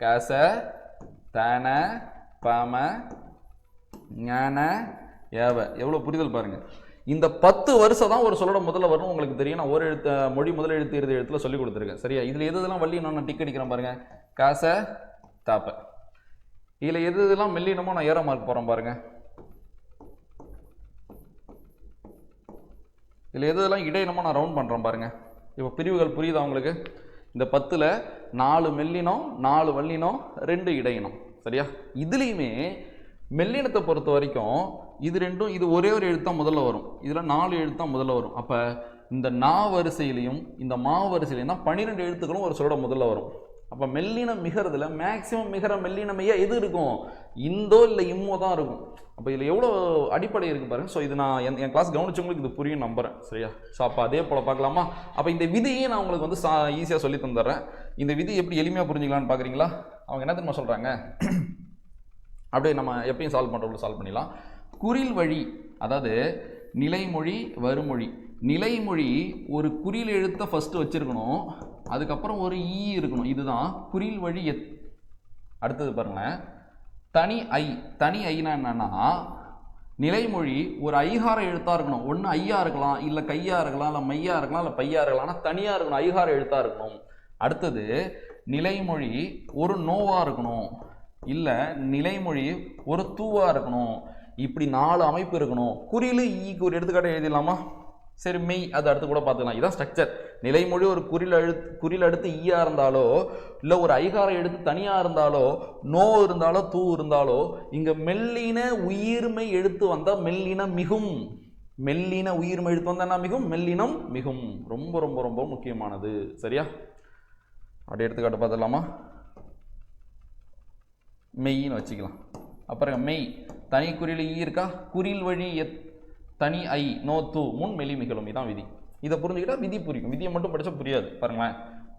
கச தன பம ஞான ஏவ. எவ்வளோ புரிதல் பாருங்கள். இந்த 10 வருஷம் தான் ஒரு சொல்லோட முதல்ல வரும். உங்களுக்கு தெரியும், நான் ஒரு எழுத்து மொழி முதல் எழுத்து இறுதி எழுத்துல சொல்லி கொடுத்துருக்கேன். சரியா? இதில் எதுலாம் வள்ளி நான் டிக் அடிக்கிறேன் பாருங்க. காச தாப்ப. இதில் எதுலாம் மெல்லினமோ நான் ஏற மார்க் போகிறேன் பாருங்க. இதில் எதுலாம் இடையினமோ நான் ரவுண்ட் பண்ணுறேன் பாருங்க. இப்போ பிரிவுகள் புரியுதா உங்களுக்கு? இந்த 10ல் 4 மெல்லினம், 4 வல்லினம், 2 இடையினம். சரியா? இதுலேயுமே மெல்லினத்தை பொறுத்த வரைக்கும் இது ரெண்டும், இது ஒரே ஒரு எழுத்து தான் முதல்ல வரும். இதில் 4 எழுத்து தான் முதல்ல வரும். அப்போ இந்த நா வரிசையிலையும் இந்த மா வரிசையிலையும் தான் 12 எழுத்துக்களும் ஒரு சொல்லோட முதல்ல வரும். அப்போ மெல்லினம் மிகிறதுல மேக்சிமம் மிகிற மெல்லினமையா எது இருக்கும்? இந்தோ இல்லை இம்மோ தான் இருக்கும். அப்போ இதில் எவ்வளோ அடிப்படை இருக்குது பாருங்கள். ஸோ இது நான் என் கிளாஸ் கவனிச்சவங்களுக்கு இது புரியும் நம்புகிறேன். சரியா? ஸோ அப்போ அதே போல் பார்க்கலாமா? அப்போ இந்த விதியை நான் உங்களுக்கு வந்து ஈஸியாக சொல்லி தந்துடுறேன். இந்த விதி எப்படி எளிமையாக புரிஞ்சிக்கலான்னு பார்க்குறீங்களா? அவங்க என்ன தெரியுமா சொல்கிறாங்க? அப்படியே நம்ம எப்பயும் சால்வ் பண்ணுறவங்கள சால்வ் பண்ணிடலாம். குறில் வழி, அதாவது நிலைமொழி வருமொழி. நிலைமொழி ஒரு குறில் எழுத்தை ஃபஸ்ட்டு வச்சுருக்கணும், அதுக்கப்புறம் ஒரு ஈ இருக்கணும். இதுதான் குறில் வழி அடுத்தது பாருங்களேன், தனி ஐ. தனி ஐனா என்னன்னா நிலைமொழி ஒரு ஐகார எழுத்தாக இருக்கணும். ஒன்று ஐயா இருக்கலாம், இல்லை கையா இருக்கலாம், இல்லை மையா இருக்கலாம், இல்லை பையா இருக்கலாம். ஆனால் தனியாக இருக்கணும், ஐகார எழுத்தாக இருக்கணும். அடுத்தது நிலைமொழி ஒரு நோவாக இருக்கணும், இல்லை நிலைமொழி ஒரு தூவாக இருக்கணும். இப்படி 4 அமைப்பு இருக்கணும். குறில் ஈக்கு ஒரு எடுத்துக்காட்டை எழுதிடலாமா? சரி, மெய் அது அடுத்து கூட பார்த்துக்கலாம். இதுதான் ஸ்ட்ரக்சர். நிலைமொழி ஒரு குறில் அடுத்து ஈயா இருந்தாலோ, இல்லை ஒரு ஐகார எழுத்து தனியாக இருந்தாலோ, நோ இருந்தாலோ, தூ இருந்தாலோ, இங்கே மெல்லின உயிர்மை எழுத்து வந்தால் மெல்லினம் மிகும். மெல்லின உயிர்மை எழுத்து வந்தால் என்ன மிகும்? மெல்லினம் மிகும். ரொம்ப ரொம்ப ரொம்ப முக்கியமானது. சரியா? அப்படி எடுத்துக்காட்டு பார்த்துடலாமா? மெய்ன்னு வச்சுக்கலாம். அப்புறம் மெய் தனி குறில் ஈ இருக்கா? குறில் வழி தனி ஐ நோ தூ முன் மெலி மிகழும். இதான் விதி. இதை புரிஞ்சுக்கிட்டா விதி புரியும். விதியை மட்டும் படித்தா புரியாது. பாருங்களேன்,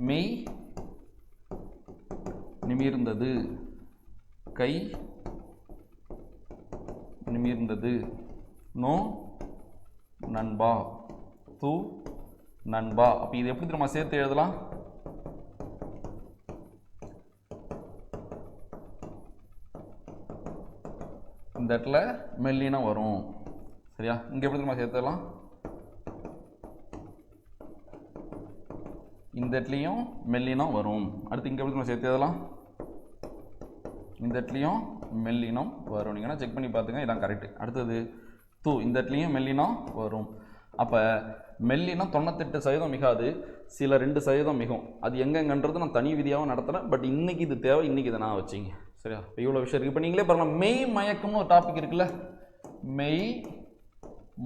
மெய் நிமிர்ந்தது, கை நிமிர்ந்தது, நோ நண்பா, தூ நண்பா. அப்போ இது எப்படி நம்ம சேர்த்து எழுதலாம்? இந்த இடத்துல மெல்லினம் வரும். சரியா? இங்கே எப்படி நம்ம சேர்த்துடலாம்? இந்த இடத்துலையும் மெல்லினம் வரும். அடுத்து இங்கே எப்படி நம்ம சேர்த்து எழுதலாம்? இந்த இடத்துலையும் மெல்லினம் வரும். நீங்கள் செக் பண்ணி பார்த்துங்க, இதான் கரெக்டு. அடுத்தது தூ, இந்த இடத்துலையும் மெல்லினம் வரும். அப்போ மெல்லினம் 98% மிகாது, சில 2% மிகும். அது எங்கெங்கன்றது நான் தனி விதியாகவும் நடத்துகிறேன். பட் இன்னைக்கு இது தேவை, இன்னைக்கு இதை நான் வச்சிங்க. சரியா? இப்போ இவ்வளோ விஷயம் இருக்குது. இப்போ நீங்களே பாருங்கள், மெய் மயக்கம்னு ஒரு டாபிக் இருக்குல்ல, மெய்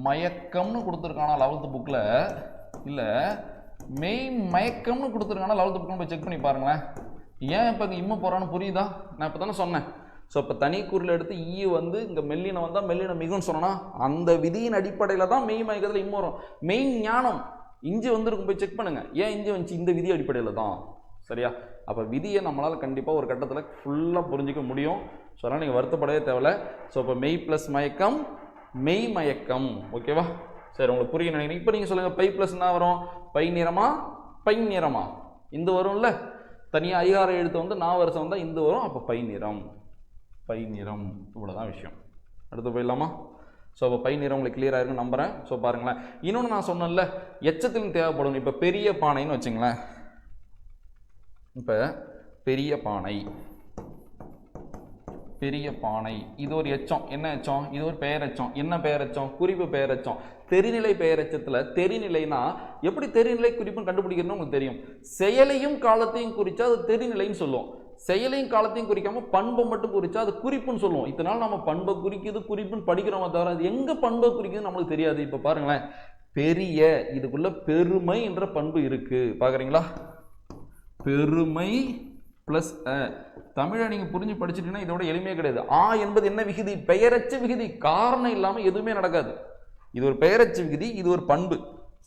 மயக்கம்னு கொடுத்துருக்கானா 11th புக்கில், இல்லை மெய் மயக்கம்னு கொடுத்துருக்கானா 11th புக்கில் போய் செக் பண்ணி பாருங்களேன். ஏன் இப்போ இங்கே இம்மை போகிறான்னு புரியுதா? நான் இப்போ தானே சொன்னேன். ஸோ இப்போ தனி குறில் எடுத்து ஈ வந்து இங்கே மெல்லினம் வந்தால் மெல்லினம் மிகுன்னு சொன்னோன்னா அந்த விதியின் அடிப்படையில் தான் மெய் மயக்கத்தில் இம்மை வரும். மெய் ஞானம் இஞ்சி வந்துருக்கும், போய் செக் பண்ணுங்கள். ஏன் இஞ்சி வந்துச்சு? இந்த விதி அடிப்படையில் தான். சரியா? அப்போ விதியை நம்மளால் கண்டிப்பாக ஒரு கட்டத்தில் ஃபுல்லாக புரிஞ்சிக்க முடியும். ஸோ அதனால் நீங்கள் வருத்தப்படவே தேவையில்ல. ஸோ இப்போ மெய் ப்ளஸ் மயக்கம் மெய் மயக்கம். ஓகேவா? சரி, உங்களுக்கு புரிய நினைக்கிறேன். இப்போ நீங்கள் சொல்லுங்கள், பை ப்ளஸ் என்ன வரும்? பை நிறமா பை நிறமா? இந்த வரும்ல, தனியாக ஐகார எழுத்து வந்து நான் வருஷம் வந்தால் இந்த வரும். அப்போ பை நிறம் பை நிறம். இவ்வளோதான் விஷயம். அடுத்து போயிடலாமா? ஸோ அப்போ பை நிறம் உங்களுக்கு கிளியராக இருக்குன்னு நம்புகிறேன். ஸோ பாருங்களேன், இன்னொன்று நான் சொன்னேன்ல, எச்சத்திலும் தேவைப்படும். இப்போ பெரிய பானைன்னு வச்சுங்களேன். இப்போ பெரிய பானை பெரிய பானை, இது ஒரு எச்சம். என்ன எச்சம்? இது ஒரு பெயரெச்சம். என்ன பெயரெச்சம்? குறிப்பு பெயரெச்சம். தெரிநிலை பெயரெச்சத்தில் தெரிநிலைனா எப்படி தெரிநிலை குறிப்புன்னு கண்டுபிடிக்கணும்னு உங்களுக்கு தெரியும். செயலையும் காலத்தையும் குறிச்சா அது தெரிநிலைன்னு சொல்லுவோம். செயலையும் காலத்தையும் குறிக்காம பண்பை மட்டும் குறிச்சா அது குறிப்புன்னு சொல்லுவோம். இத்தனை நம்ம பண்பை குறிக்குது குறிப்புன்னு படிக்கிறோமே தவிர அது எங்க பண்பை குறிக்குதுன்னு நம்மளுக்கு தெரியாது. இப்போ பாருங்களேன், பெரிய, இதுக்குள்ள பெருமை என்ற பண்பு இருக்கு. பாக்குறீங்களா? பெருமை பிளஸ் தமிழை நீங்க புரிஞ்சு படிச்சுட்டீங்கன்னா இதோட எளிமையே கிடையாது. என்பது என்ன விகுதி? பெயரச்ச விகுதி. காரணம் இல்லாம எதுவுமே நடக்காது. இது ஒரு பெயரச்ச விகுதி, இது ஒரு பண்பு.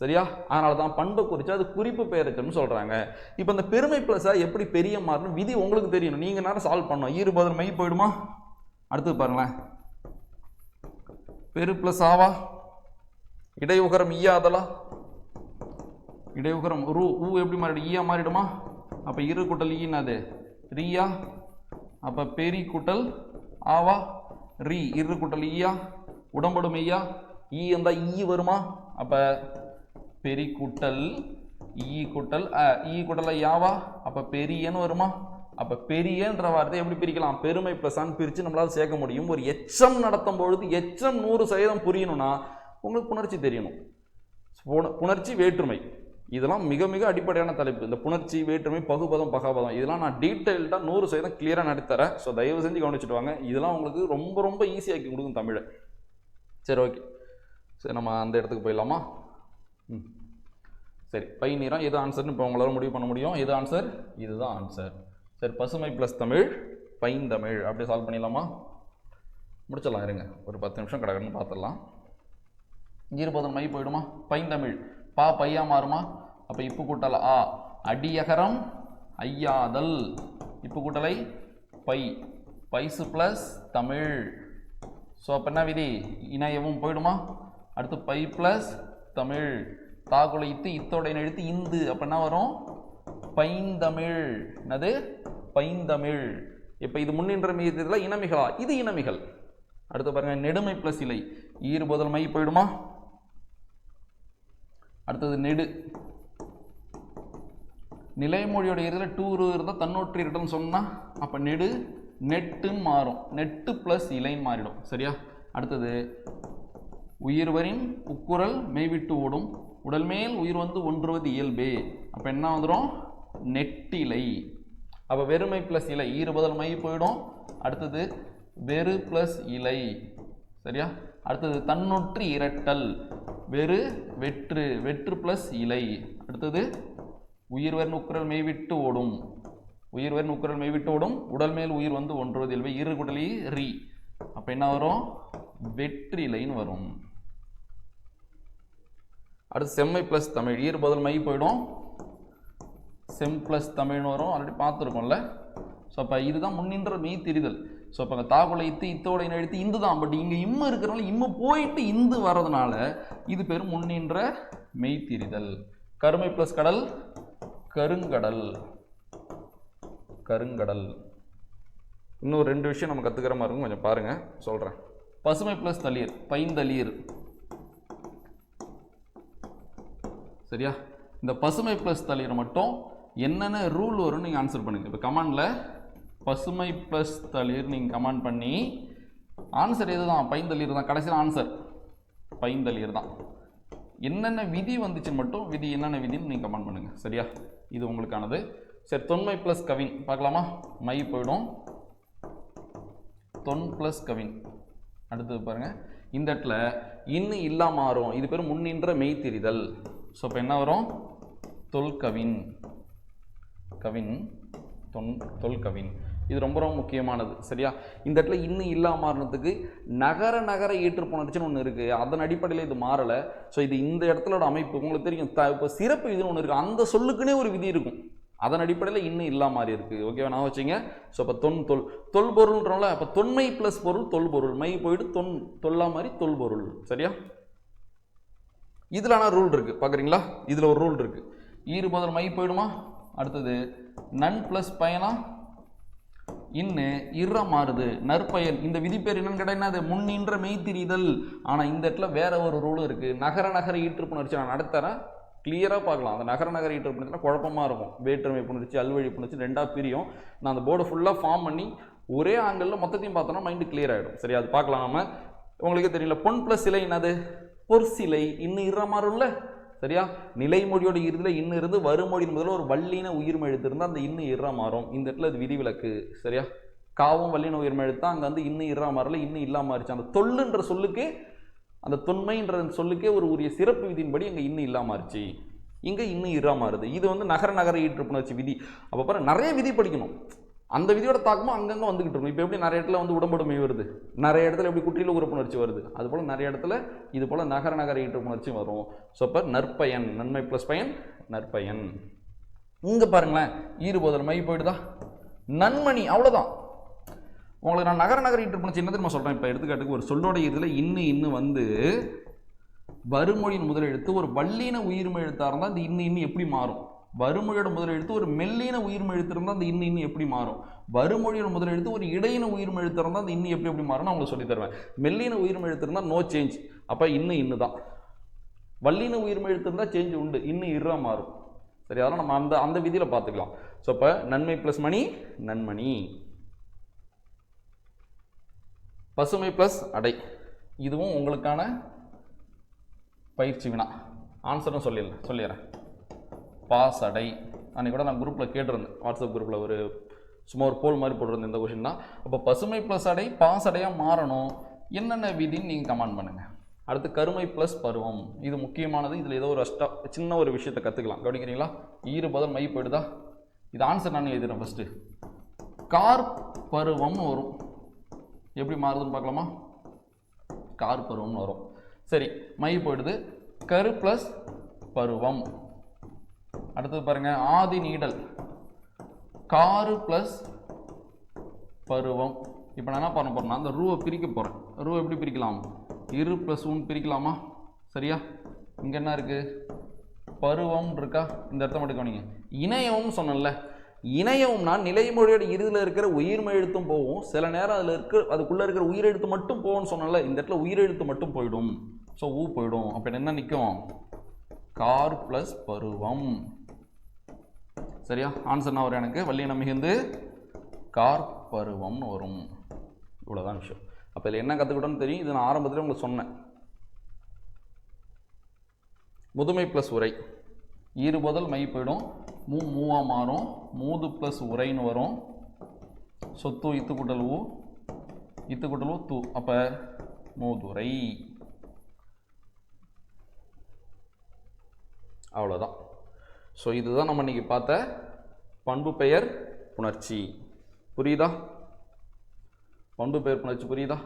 சரியா? அதனால தான் பண்பை குறித்து அது குறிப்பு பெயரச்சம்னு சொல்றாங்க. இப்போ இந்த பெருமை பிளஸா எப்படி பெரிய மாறணும் விதி உங்களுக்கு தெரியணும். நீங்க நேரம் சால்வ் பண்ணணும். ஈறுபதல் மை போயிடுமா? அடுத்து பாருங்களேன், பெரு பிளஸ் ஆவா, இடையுகரம் ஈயாதலா, இடையுகரம் ஊ எப்படி மாறிடும்? ஈயா மாறிடுமா? அப்போ இரு கூட்டல் ஈனாது ரீயா. அப்போ பெரி கூட்டல் ஆவா ரீ. இரு கூட்டல் ஈயா, உடம்படும் ஈயா. ஈ இருந்தால் ஈ வருமா? அப்போ பெரி கூட்டல் ஈ கூட்டல் ஈ கூட்டல் யாவா. அப்போ பெரியன்னு வருமா? அப்போ பெரியன்ற வார்த்தை எப்படி பிரிக்கலாம்? பெருமை பிளஸான்னு பிரித்து நம்மளால் சேர்க்க முடியும். ஒரு எச்சம் நடத்தும் பொழுது எச்சம் 100% புரியணும்னா உங்களுக்கு புணர்ச்சி தெரியணும். புணர்ச்சி வேற்றுமை இதெல்லாம் மிக மிக அடிப்படையான தலைப்பு. இந்த புணர்ச்சி வேற்றுமை பகுபதம் பகாபதம் இதெல்லாம் நான் டீட்டெயில்டாக 100% கிளியராக நடத்துறேன். ஸோ தயவு செஞ்சு கவனிச்சுட்டு வாங்க. இதெல்லாம் உங்களுக்கு ரொம்ப ரொம்ப ஈஸியாக்கி கொடுக்கும் தமிழை. சரி, ஓகே. சரி, நம்ம அந்த இடத்துக்கு போயிடலாமா? சரி, பை நிறம் எது ஆன்சர்னு இப்போ உங்களால் முடிவு பண்ண முடியும். எது ஆன்சர்? இதுதான் ஆன்சர். சரி, பசுமை ப்ளஸ் தமிழ் பைந்தமிழ். அப்படியே சால்வ் பண்ணிடலாமா? முடிச்சிடலாம். இருங்க, ஒரு 10 நிமிஷம் கிடக்குன்னு பார்த்துடலாம். ஈறுபதம் மை போயிடுமா? பைந்தமிழ் பா பையா மாறுமா? அப்போ இப்பு கூட்டல் ஆ, அடியகரம் ஐயாதல். இப்பு கூட்டலை பை, பைசு பிளஸ் தமிழ். ஸோ அப்போ என்ன விதி? இணையவும் போயிடுமா? அடுத்து பை பிளஸ் தமிழ். தாக்குலை இத்து, இத்தோட எழுத்து இந்து. அப்போ என்ன வரும்? பைந்தமிழ். என்னது? பைந்தமிழ். இப்போ இது முன்னின்ற மீதில் இனமிகளா? இது இனமிகள். அடுத்து பாருங்க, நெடுமை பிளஸ் இலை. ஈறுபதல் மை போயிடுமா? அடுத்தது நெடு. நிலைமொழியோட இதில் டூரு இருந்தால் தன்னொற்று இரட்டல்னு சொன்னால் அப்போ நெடு நெட்டுன்னு மாறும். நெட்டு ப்ளஸ் இலைன்னு மாறிடும். சரியா? அடுத்தது உயிர்வரின் உக்குரல் மெய்விட்டு ஓடும், உடல் மேல் உயிர் வந்து ஒன்றுவது இயல்பே. அப்போ என்ன வந்துடும்? நெட்டிலை. அப்போ வெறுமை ப்ளஸ் இலை, ஈறுபதல் மை போயிடும். அடுத்தது வெறு ப்ளஸ் இலை. சரியா? அடுத்தது தன்னொற்று இரட்டல், வெறு வெற்று, வெற்று பிளஸ் இலை. அடுத்தது உயிர்வரின் உக்குரல் மெய்விட்டு ஓடும், உயிர்வரின் உக்குரல் மெய்விட்டு ஓடும், உடல் மேல் உயிர் வந்து ஒன்றுவது இயல்பு. இரு குடலி ரீ. அப்போ என்ன வரும்? வெற்றிலைன்னு வரும். அடுத்து செம்மை பிளஸ் தமிழ். ஈறுபதல் மை போயிடும், செம் பிளஸ் தமிழ்னு வரும். ஆல்ரெடி பார்த்துருக்கோம்ல. ஸோ அப்போ இதுதான் முன்னின்ற மெய் தெரிதல். ஸோ அப்போ அங்கே தாக்குலை இத்து, இத்தோட எழுத்து இந்து தான். பட் இங்கே இம்மு இருக்கிறனால இம்மு போயிட்டு இந்து வர்றதுனால இது பேர் முன்னின்ற மெய் தெரிதல். கருமை பிளஸ் கடல் கருங்கடல். கருங்கடல். இன்னும் 2 விஷயம் நம்ம கற்றுக்கிற மாதிரி இருக்கும், கொஞ்சம் பாருங்கள், சொல்கிறேன். பசுமை பிளஸ் தளிர் பைந்தளிர். சரியா? இந்த பசுமை பிளஸ் தளிர் மட்டும் என்னென்ன ரூல் வரும்னு நீங்கள் ஆன்சர் பண்ணுங்கள். இப்போ கமாண்டில் பசுமை ப்ளஸ் தளிர் நீங்கள் கமெண்ட் பண்ணி ஆன்சர் எது தான்? பைந்தளிர் தான். கடைசியில் ஆன்சர் பைந்தளிர் தான். என்னென்ன விதி வந்துச்சுன்னு மட்டும் விதி என்னென்ன விதின்னு நீங்கள் கமெண்ட் பண்ணுங்கள். சரியா? இது உங்களுக்கானது. சரி, தொன்மை ப்ளஸ் கவின் பார்க்கலாமா? மை போயிடும், தொன் ப்ளஸ் கவின். அடுத்தது பாருங்கள், இந்த இடத்துல இன்னும் இல்லா மாறும். இது பேர் முன்னின்ற மெய் தெரிதல். ஸோ இப்போ என்ன வரும்? தொல்கவின். கவின் தொல்கவின். இது ரொம்ப ரொம்ப முக்கியமானது. சரியா? இந்த இடத்துல இன்னும் இல்லாம மாறினதுக்கு நகர ஏற்றுப்புணர்ச்சின்னு ஒன்று இருக்குது. அதன் அடிப்படையில் இது மாறலை. ஸோ இது இந்த இடத்துலோட அமைப்பு உங்களுக்கு தெரியும். இப்போ சிறப்பு விதின்னு ஒன்று இருக்குது. அந்த சொல்லுக்குன்னே ஒரு விதி இருக்கும். அதன் அடிப்படையில் இன்னும் இல்லா மாதிரி இருக்குது. ஓகேவா, நான் வச்சுங்க. ஸோ இப்போ தொல்பொருள்ன்றோம்ல, அப்போ தொன்மை ப்ளஸ் பொருள் தொல்பொருள், மை போயிட்டு தொல்லா மாதிரி தொல்பொருள். சரியா, இதில் ஆனால் ரூல் இருக்குது பார்க்குறீங்களா, இதில் ஒரு ரூல் இருக்குது. ஈறு பதில் மை போயிடுமா. அடுத்தது நன் ப்ளஸ் பயனா இன்னு இற மாறுது நற்பயன். இந்த விதி பேர் என்னன்னு கேட்டீங்கன்னா அது முன்னின்ற மெய்த்திரிதல். ஆனால் இந்த இடத்துல வேற ஒரு ரூல் இருக்குது. நகர ஈற்றுப்புணர்ச்சி நான் நடத்துகிறேன், கிளியராக பார்க்கலாம். அந்த நகர ஈற்றுப்புணர்ச்சினா குழப்பமாக இருக்கும். வேற்றுமை புணர்ச்சி அல்வழி புணர்ச்சி ரெண்டாக பிரியும். நான் அந்த போர்டை ஃபுல்லாக ஃபார்ம் பண்ணி ஒரே ஆங்கிளில் மொத்தத்தையும் பார்த்தோன்னா மைண்டு கிளியர் ஆகிடும். சரி, அது பார்க்கலாம். நம்ம உங்களுக்கு தெரியல பொன் ப்ளஸ் சிலை என்னது பொற்சிலை, இன்னும் இற மாறும்ல. சரியா, நிலைமொழியோட இறுதியில் இன்னும் இருந்து வருமொழியின் முதல்ல ஒரு வல்லின உயிர்மை எழுத்து இருந்தால் அந்த இன்னும் இற மாறும். இந்த இடத்துல அது விதிவிலக்கு. சரியா, காவும் வல்லின உயிர்மை எழுத்தா அங்கே வந்து இன்னும் இற மாறல, இன்னும் இல்லாமல் மாறிச்சு. அந்த தொல்லுன்ற சொல்லுக்கு, அந்த தொன்மைன்ற சொல்லுக்கே ஒரு உரிய சிறப்பு விதியின்படி அங்கே இன்னும் இல்லாமல் மாறிச்சு, இங்கே இன்னும் இற மாறுது. இது வந்து நகர ஈற்றுப்புணர்ச்சி விதி. அப்போ பாரு நிறைய விதி படிக்கணும். அந்த விதியோட தாக்கமும் அங்கங்கே வந்துகிட்டு இருக்கும். இப்போ எப்படி நிறைய இடத்துல வந்து உடம்படுமை வருது, நிறைய இடத்துல எப்படி குற்றியில் உறுப்புணர்ச்சி வருது, அதுபோல் நிறைய இடத்துல இது போல் நகர ஈற்றுப்புணர்ச்சி வரும். ஸோ இப்போ நற்பயன், நன்மை ப்ளஸ் பயன் நற்பயன். இங்கே பாருங்களேன், ஈறுபோதல் மை போயிடுதா, நன்மணி, அவ்வளோதான். உங்களுக்கு நான் நகர ஈற்றுப்புணர்ச்சி என்ன தெரியுமா சொல்கிறேன். இப்போ எடுத்துக்காட்டுக்கு ஒரு சொல்லோட இதில் இன்னும் வந்து வருமொழியின் முதல் எழுத்து ஒரு வல்லின உயிர்மை எழுத்தாக இருந்தால் இந்த இன்னும் எப்படி மாறும். வருமொழியோட முதல் எழுத்து ஒரு மெல்லின உயிர்மை எழுத்து இருந்தால் அந்த இன்னும் எப்படி மாறும். வருமொழியோட முதல் எழுத்து ஒரு இடையின உயிர்மை எழுத்து இருந்தால் அந்த இன்னும் எப்படி மாறும் நான் உங்களுக்கு சொல்லி தருவேன். மெல்லின உயிர்மை எழுத்து இருந்தால் நோ சேஞ்ச், அப்போ இன்னும் தான். வல்லின உயிர்மை எழுத்து இருந்தால் சேஞ்ச் உண்டு, இன்னும் இறா மாறும். சரி, அதெல்லாம் நம்ம அந்த விதியில் பார்த்துக்கலாம். ஸோ இப்போ நன்மை ப்ளஸ் மணி நன்மணி, பசுமை ப்ளஸ் அடை, இதுவும் உங்களுக்கான பயிற்சி வினா. ஆன்சரும் சொல்லிடுறேன். பாஸ் அடை, அன்றைக்கி கூட நான் குரூப்பில் கேட்டிருந்தேன், வாட்ஸ்அப் குரூப்பில் ஒரு சும்மா ஒரு போல் மாதிரி போட்டிருந்தேன் இந்த கொஷின் தான். அப்போ பசுமை ப்ளஸ் அடை பாஸ் அடையாக மாறணும், என்னென்ன விதின்னு நீங்கள் கமெண்ட் பண்ணுங்கள். அடுத்து கருமை ப்ளஸ் பருவம், இது முக்கியமானது. இதில் ஏதோ ஒரு சின்ன ஒரு விஷயத்தை கற்றுக்கலாம். கவனிக்கிறீங்களா, ஈறு பதில் மை போயிடுதா. இது ஆன்சர் நான் எழுதுகிறேன். ஃபஸ்ட்டு கார் பருவம்னு வரும். எப்படி மாறுதுன்னு பார்க்கலாமா. கார் பருவம்னு வரும். சரி, மை போயிடுது. கரு ப்ளஸ் பருவம். அடுத்தது பாருங்க, ஆதி நீடல் காரு ப்ளஸ் பருவம். இப்போ நான் என்ன பண்ண போறேன்னா அந்த ரூவை பிரிக்க போகிறேன். ரூவை எப்படி பிரிக்கலாம், இரு ப்ளஸ் ஒன் பிரிக்கலாமா. சரியா, இங்கே என்ன இருக்குது பருவம் இருக்கா, இந்த இடத்த மட்டும் கவனிங்க. இணையவும் சொன்னல, இணையவும்னா நிலைமொழியோட இறுதியில் இருக்கிற உயிர்மை எழுத்தும் போகும், சில நேரம் அதில் அதுக்குள்ளே இருக்கிற உயிரெழுத்து மட்டும் போகும்னு சொன்னல, இந்த இடத்துல உயிரெழுத்து மட்டும் போயிடும். ஸோ ஊ போயிடும். அப்போ என்ன நிற்கும், கார் ப்ளஸ் பருவம். சரியா, ஆன்சர் என்ன வரும் எனக்கு, வல்லின மிகுந்து கார் பருவம்னு வரும். இவ்வளோதான் விஷயம். அப்போ இதில் என்ன கற்றுக்கிட்டோன்னு தெரியும். இது நான் ஆரம்பத்தில் உங்களுக்கு சொன்னேன். முதுமை ப்ளஸ் உரை, ஈறு பதில் மை போயிடும், மூவா மாறும், மூது ப்ளஸ் உரைன்னு வரும். சொத்து இத்து கூட்டல் ஊ, இத்து கூட்டல் ஊ தூ, அப்போ மூதுரை. அவ்வளோதான். ஸோ இதுதான் நம்ம இன்றைக்கி பார்த்த பண்பு பெயர் புணர்ச்சி. புரியுதா, பண்பு பெயர் புணர்ச்சி புரியுதா.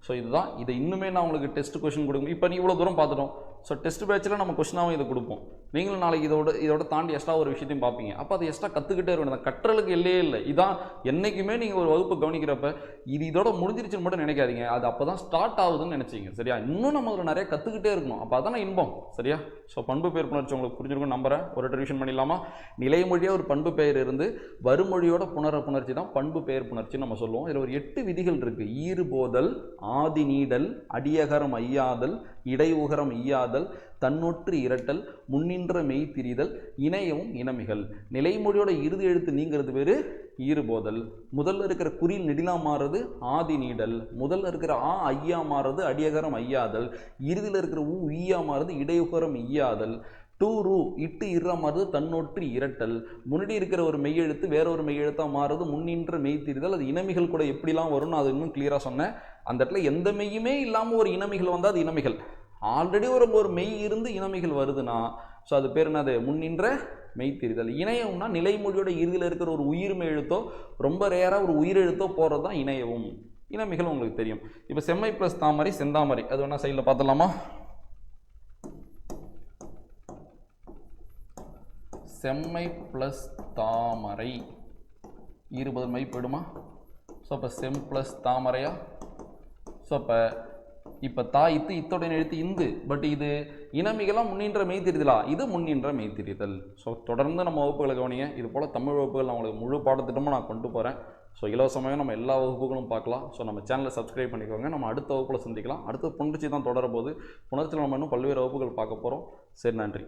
ஸோ இதுதான். இதை இன்னுமே நான் உங்களுக்கு டெஸ்ட் கொஷின் கொடுக்கும். இப்போ நீ இவ்வளோ தூரம் பார்த்துட்டோம். ஸோ டெஸ்ட் பேட்சில் நம்ம கொஷினாகவும் இதை கொடுப்போம். நீங்களும் நாளைக்கு இதோட தாண்டி எக்ஸ்ட்ரா ஒரு விஷயத்தையும் பார்ப்பீங்க. அப்போ அதை எக்ஸ்ட்ரா கற்றுக்கிட்டே இருக்கணும். அந்த கற்றலுக்கு இல்லையே இல்லை. இதான் என்றைக்குமே நீங்கள் ஒரு வகுப்பு கவனிக்கிறப்ப இது இதோட முடிஞ்சிருச்சுன்னு மட்டும் நினைக்காதீங்க. அது அப்போ தான் ஸ்டார்ட் ஆகுதுன்னு நினச்சிங்க. சரியா, இன்னும் நம்ம அதில் நிறைய கற்றுக்கிட்டே இருக்கணும். அப்போ அதான இன்பம். சரியா, ஸோ பண்பு பெயர் புணர்ச்சி உங்களுக்கு புரிஞ்சிருக்கும் நம்புறேன். ஒரு ரிவிஷன் பண்ணிடலாமா. நிலைமொழியாக ஒரு பண்பு பெயர் இருந்து வருமொழியோட புணர்ச்சி தான் பண்பு பெயர் புணர்ச்சின்னு நம்ம சொல்லுவோம். இதில் ஒரு 8 விதிகள் இருக்குது. ஈறு போதல், ஆதி நீடல், அடியகரம் ஐயாதல், இடையுகரம் ஈயாதல், தன்னொற்று இரட்டல், முன்னின்ற மெய் திரிதல், இணையவும் இனமிகள். நிலைமொழியோட இறுதி எழுத்து நீங்கிறது பேர் ஈறுபோதல். முதல்ல இருக்கிற குறில் நெடிலா மாறுறது ஆதி நீடல், முதல்ல இருக்கிற ஆ ஐயா மாறுறது அடியகரம் ஐயாதல், இறுதியில் இருக்கிற ஊ ஈயா மாறுறது இடையுகரம் ஈயாதல், டூரு இட்டு இறா மாறுது தன்னொற்று இரட்டல், முன்னாடி இருக்கிற ஒரு மெய்யெழுத்து வேற ஒரு மெய்யெழுத்தா மாறுது முன்னின்ற மெய் திரிதல். அது இனமிகள் கூட எப்படிலாம் வரும்னு அது இன்னும் கிளியராக சொன்னேன். அந்த இடத்துல எந்த மெய்யுமே இல்லாமல் ஒரு இனமிகள் வந்தால் அது இனமிகள். ஆல்ரெடி ஒரு மெய் இருந்து இனமிகள் வருதுன்னா ஸோ அது பேர் என்னது, முன்னின்ற மெய்த்திரிதல். இணையவும்னா நிலைமொழியோட இறுதியில் இருக்கிற ஒரு உயிர்மை எழுத்தோ ரொம்ப ரேராக ஒரு உயிரெழுத்தோ போகிறது தான் இணையவும். இனமிகள் உங்களுக்கு தெரியும். இப்போ செம்மை ப்ளஸ் தாமரை செந்தாமரை, அது வேணா சைடில் பார்த்துடலாமா. செம்மை ப்ளஸ் தாமரை, 20 மை போயிடுமா? ஸோ அப்போ செம் ப்ளஸ் தாமரையா? ஸோ அப்போ தா இத்து இத்தோட எழுத்து இந்து, பட் இது இனமிகளாம் முன்னின்ற மெய் தெரிதலா? இது முன்னின்ற மெய் தெரிதல். ஸோ தொடர்ந்து நம்ம வகுப்புகளை கவனிங்க. இது போல் தமிழ் வகுப்புகள் நான் உங்களுக்கு முழு பாடத்திட்டமும் நான் கொண்டு போகிறேன். ஸோ இலவசமாக நம்ம எல்லா வகுப்புகளும் பார்க்கலாம். ஸோ நம்ம சேனலை சப்ஸ்கிரைப் பண்ணிக்கோங்க. நம்ம அடுத்த வகுப்பில் சந்திக்கலாம். அடுத்து புணர்ச்சி தான் தொடர போது. புணர்ச்சியில் நம்ம இன்னும் பல்வேறு வகுப்புகள் பார்க்க போகிறோம். சரி, நன்றி.